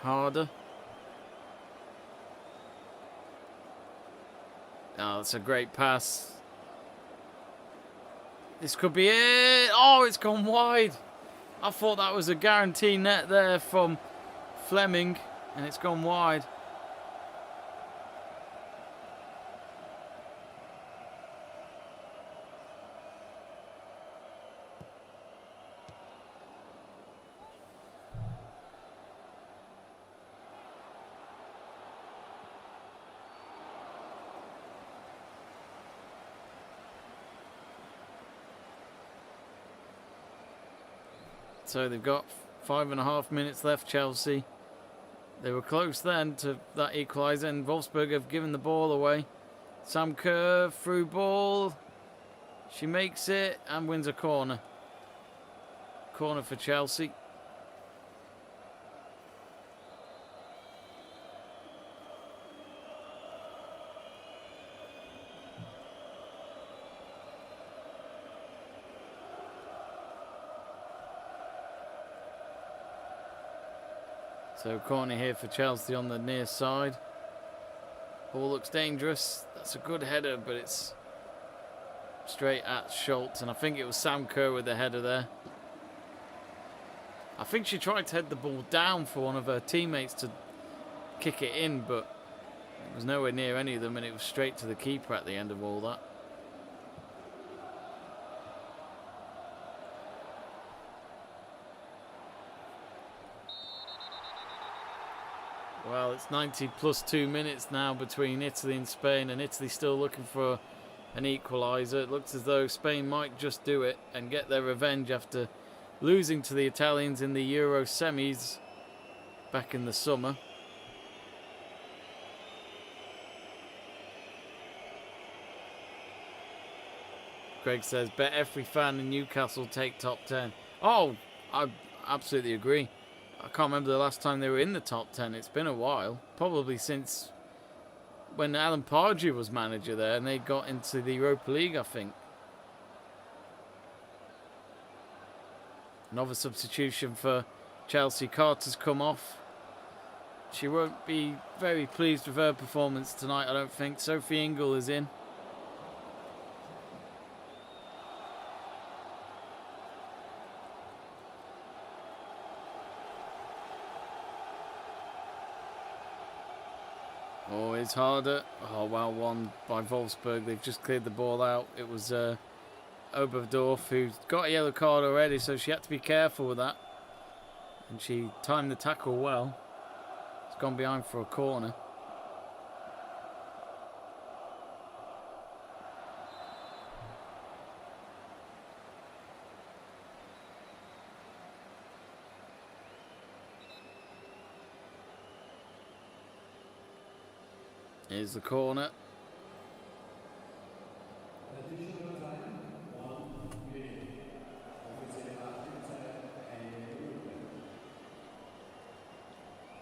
Harder. Oh, that's a great pass. This could be it. Oh, it's gone wide. I thought that was a guarantee net there from Fleming, and it's gone wide. So they've got 5.5 minutes left, Chelsea. They were close then to that equaliser, and Wolfsburg have given the ball away. Sam Kerr, through ball. She makes it and wins a corner. Corner for Chelsea. So corner here for Chelsea on the near side. Ball looks dangerous. That's a good header, but it's straight at Schultz. And I think it was Sam Kerr with the header there. I think she tried to head the ball down for one of her teammates to kick it in, but it was nowhere near any of them, and it was straight to the keeper at the end of all that. Well, it's 90 plus 2 minutes now between Italy and Spain, and Italy still looking for an equaliser. It looks as though Spain might just do it and get their revenge after losing to the Italians in the Euro semis back in the summer. Greg says, bet every fan in Newcastle take top 10. Oh, I absolutely agree. I can't remember the last time they were in the top 10. It's been a while. Probably since when Alan Pardew was manager there and they got into the Europa League, I think. Another substitution for Chelsea. Carter's come off. She won't be very pleased with her performance tonight, I don't think. Sophie Ingle is in. Oh, it's harder. Oh, well won by Wolfsburg. They've just cleared the ball out. It was Oberdorf, who's got a yellow card already, so she had to be careful with that. And she timed the tackle well. It's gone behind for a corner. Here's the corner.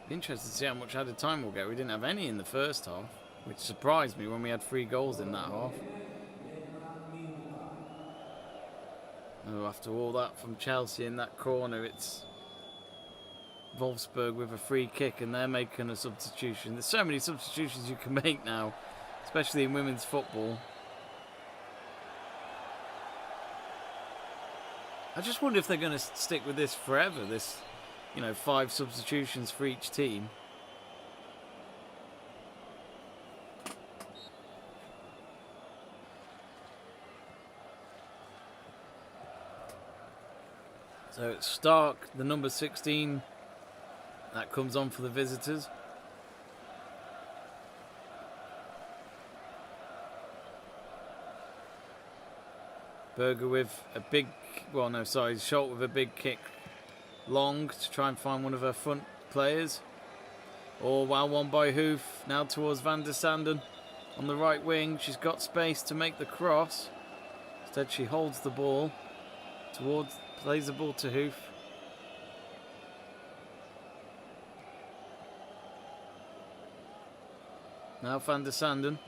Interested to see how much added time we'll get. We didn't have any in the first half, which surprised me when we had 3 goals in that half. Oh, after all that from Chelsea in that corner, it's Wolfsburg with a free kick, and they're making a substitution. There's so many substitutions you can make now, especially in women's football. I just wonder if they're going to stick with this forever, this, 5 substitutions for each team. So it's Stark, the number 16, that comes on for the visitors. Berger with a big, Schultz with a big kick long to try and find one of her front players. Well won by Hoof, now towards Van der Sanden on the right wing. She's got space to make the cross. Instead she holds the ball plays the ball to Hoof. Now Van der Sanden.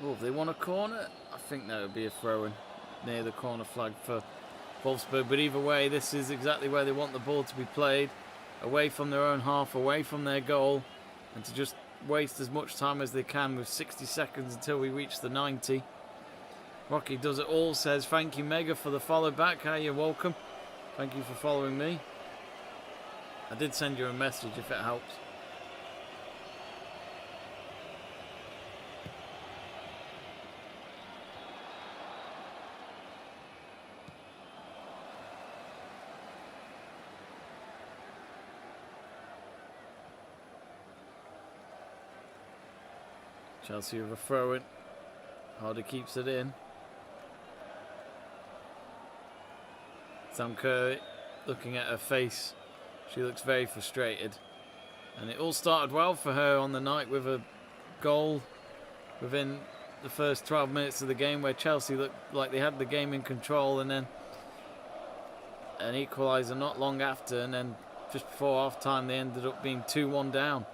Oh, if they want a corner, I think that would be a throw-in near the corner flag for Wolfsburg. But either way, this is exactly where they want the ball to be played. Away from their own half, away from their goal. And to just waste as much time as they can with 60 seconds until we reach the 90. Rocky does it all, says, thank you Mega for the follow back. Hi, you're welcome. Thank you for following me. I did send you a message if it helps. Chelsea with a throw-in. Harder keeps it in. Sam Kerr looking at her face. She looks very frustrated. And it all started well for her on the night with a goal within the first 12 minutes of the game where Chelsea looked like they had the game in control, and then an equaliser not long after, and then just before half time they ended up being 2-1 down.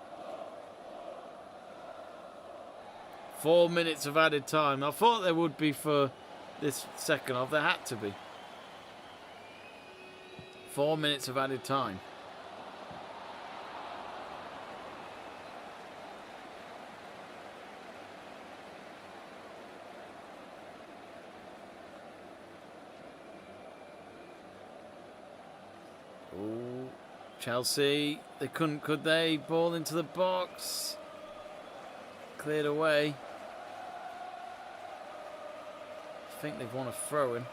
4 minutes of added time. I thought there would be for this second half. There had to be. 4 minutes of added time. Ooh, Chelsea, they couldn't, could they? Ball into the box. Cleared away. I think they've won a throw-in.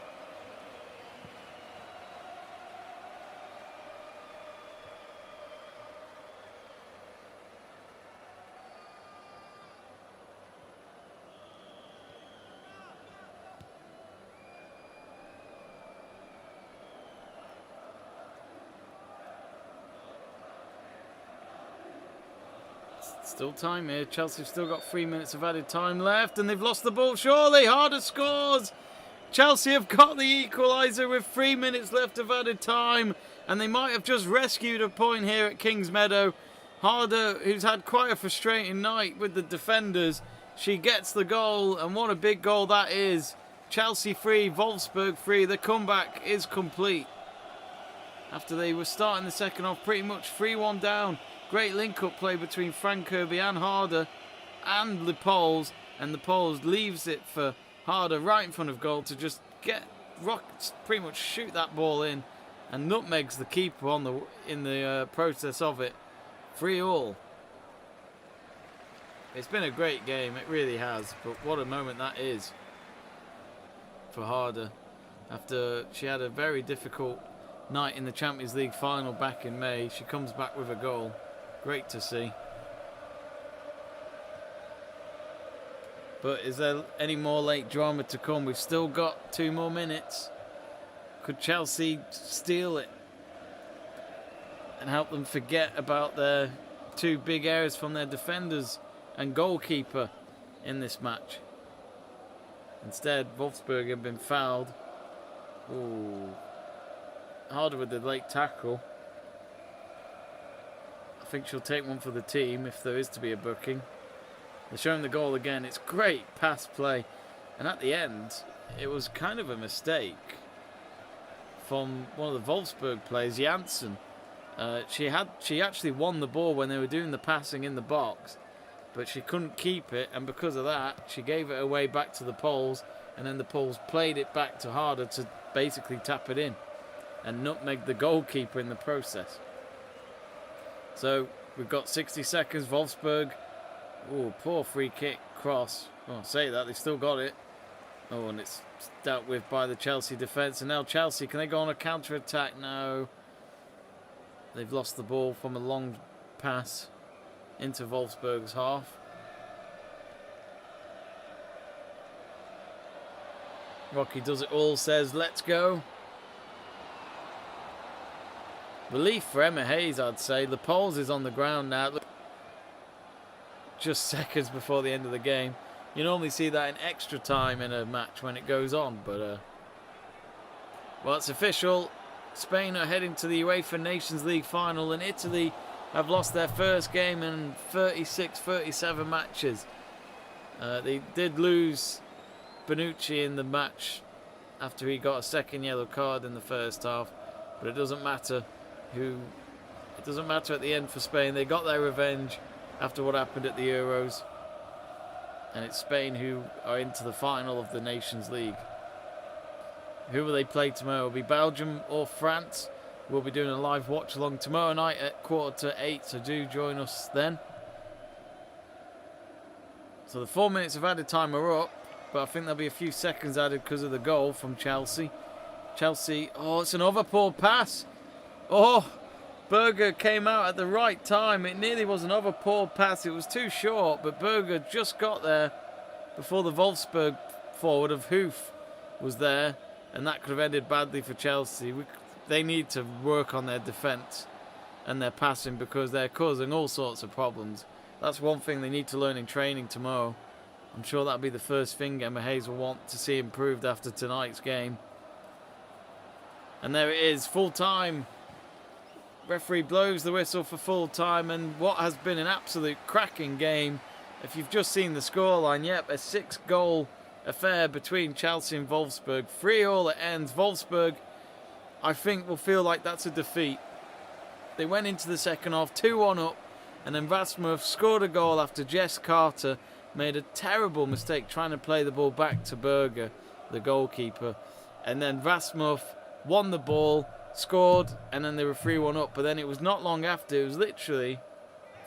Still time here. Chelsea have still got 3 minutes of added time left, and they've lost the ball. Surely Harder scores. Chelsea have got the equaliser with 3 minutes left of added time, and they might have just rescued a point here at Kingsmeadow. Harder, who's had quite a frustrating night with the defenders, she gets the goal, and what a big goal that is. Chelsea 3, Wolfsburg 3. The comeback is complete. After they were starting the second half pretty much 3-1 down. Great link-up play between Frank Kirby and Harder and the Poles, and the Poles leaves it for Harder right in front of goal to just get pretty much shoot that ball in, and nutmegs the keeper in the process of it. 3-3. It's been a great game, it really has, but what a moment that is for Harder after she had a very difficult night in the Champions League final back in May. She comes back with a goal. Great to see. But is there any more late drama to come? We've still got 2 more minutes. Could Chelsea steal it and help them forget about their 2 big errors from their defenders and goalkeeper in this match? Instead, Wolfsburg have been fouled. Ooh. Harder with the late tackle. I think she'll take one for the team if there is to be a booking. They're showing the goal again. It's great pass play. And at the end, it was kind of a mistake from one of the Wolfsburg players, Janssen. She actually won the ball when they were doing the passing in the box, but she couldn't keep it, and because of that, she gave it away back to the Poles, and then the Poles played it back to Harder to basically tap it in and nutmeg the goalkeeper in the process. So we've got 60 seconds. Wolfsburg. Oh, poor free kick cross. Oh, say that, they've still got it. Oh, and it's dealt with by the Chelsea defence. And now Chelsea, can they go on a counter-attack? No. They've lost the ball from a long pass into Wolfsburg's half. Rocky does it all, says, let's go. Relief for Emma Hayes, I'd say. The Poles is on the ground now. Just seconds before the end of the game. You normally see that in extra time in a match when it goes on. But, well, it's official. Spain are heading to the UEFA Nations League final, and Italy have lost their first game in 36-37 matches. They did lose Bonucci in the match after he got a second yellow card in the first half. But it doesn't matter. It doesn't matter at the end for Spain. They got their revenge after what happened at the Euros, and it's Spain who are into the final of the Nations League. Who will they play tomorrow? Will it be Belgium or France? We'll be doing a live watch along tomorrow night at 7:45, so do join us then. So the 4 minutes of added time are up, but I think there'll be a few seconds added because of the goal from Chelsea. Oh, it's another poor pass. Oh, Berger came out at the right time. It nearly was another poor pass. It was too short, but Berger just got there before the Wolfsburg forward of Hoof was there, and that could have ended badly for Chelsea. They need to work on their defence and their passing because they're causing all sorts of problems. That's one thing they need to learn in training tomorrow. I'm sure that'll be the first thing Emma Hayes will want to see improved after tonight's game. And there it is, full time. Referee blows the whistle for full time, and what has been an absolute cracking game. If you've just seen the scoreline, yep, a 6-goal affair between Chelsea and Wolfsburg. 3-3 it ends. Wolfsburg I think will feel like that's a defeat. They went into the second half 2-1 up, and then Rasmussen scored a goal after Jess Carter made a terrible mistake trying to play the ball back to Berger, the goalkeeper. And then Rasmussen won the ball, scored, and then they were 3-1 up. But then it was not long after, it was literally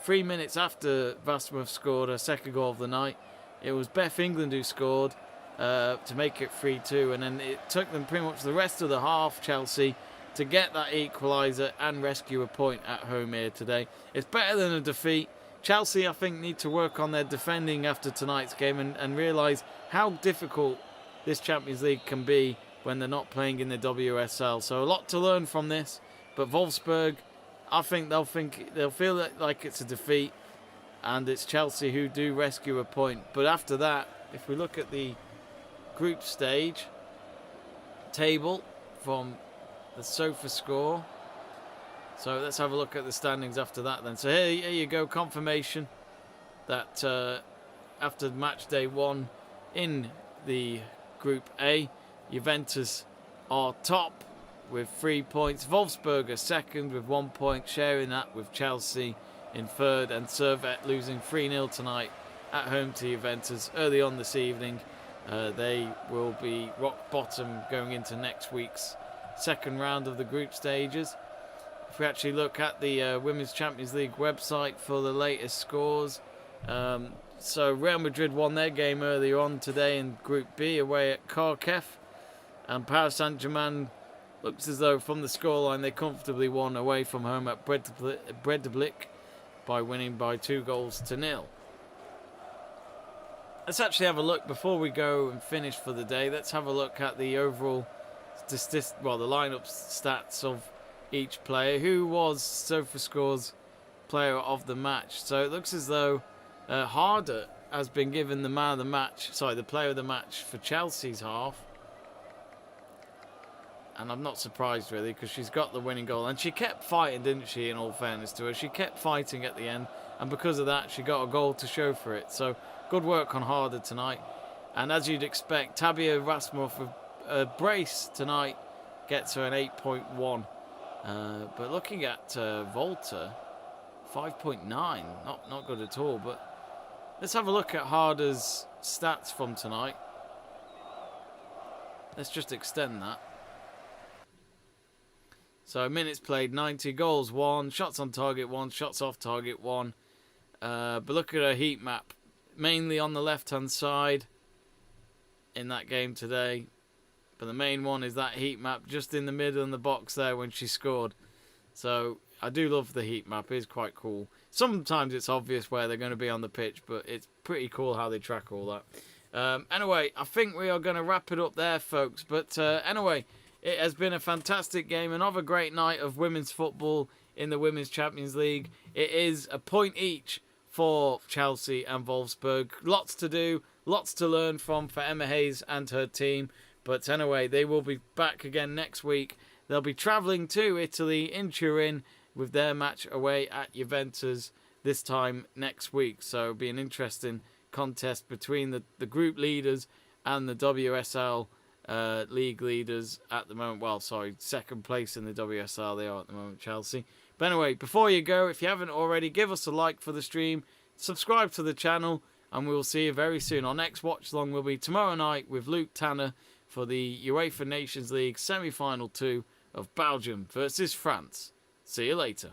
3 minutes after Rasmussen scored her second goal of the night. It was Beth England who scored to make it 3-2, and then it took them pretty much the rest of the half, Chelsea, to get that equaliser and rescue a point at home here today. It's better than a defeat. Chelsea, I think, need to work on their defending after tonight's game and realise how difficult this Champions League can be when they're not playing in the WSL. So a lot to learn from this. But Wolfsburg, I think they'll feel like it's a defeat, and it's Chelsea who do rescue a point. But after that, if we look at the group stage table from the sofa score. So let's have a look at the standings after that then. So here you go, confirmation that after match day 1 in the Group A, Juventus are top with 3 points. Wolfsburg are second with 1 point, sharing that with Chelsea in third, and Servette losing 3-0 tonight at home to Juventus early on this evening. They will be rock bottom going into next week's second round of the group stages. If we actually look at the Women's Champions League website for the latest scores, so Real Madrid won their game earlier on today in Group B away at Kharkiv, and Paris Saint-Germain looks as though from the scoreline they comfortably won away from home at Breidablik by winning by 2-0. Let's actually have a look before we go and finish for the day. Let's have a look at the overall the lineup stats of each player. Who was SofaScore's player of the match? So it looks as though Harder has been given the player of the match for Chelsea's half. And I'm not surprised really, because she's got the winning goal. And she kept fighting, didn't she, in all fairness to her. She kept fighting at the end, and because of that she got a goal to show for it. So good work on Harder tonight. And as you'd expect, Tabia Rasmussen with a brace tonight gets her an 8.1. But looking at Volta, 5.9. Not good at all. But let's have a look at Harder's stats from tonight. Let's just extend that. So minutes played 90, goals 1, shots on target 1, shots off target 1. But look at her heat map. Mainly on the left-hand side in that game today. But the main one is that heat map just in the middle in the box there when she scored. So I do love the heat map. It is quite cool. Sometimes it's obvious where they're going to be on the pitch, but it's pretty cool how they track all that. Anyway, I think we are going to wrap it up there, folks. But anyway, it has been a fantastic game. Another great night of women's football in the Women's Champions League. It is a point each for Chelsea and Wolfsburg. Lots to do, lots to learn from for Emma Hayes and her team. But anyway, they will be back again next week. They'll be travelling to Italy in Turin with their match away at Juventus this time next week. So it'll be an interesting contest between the group leaders and the WSL league leaders at the moment. Well, sorry, second place in the WSL they are at the moment, Chelsea. But anyway, before you go, if you haven't already, give us a like for the stream, subscribe to the channel, and we will see you very soon. Our next watch along will be tomorrow night with Luke Tanner for the UEFA Nations League semi-final 2 of Belgium versus France. See you later.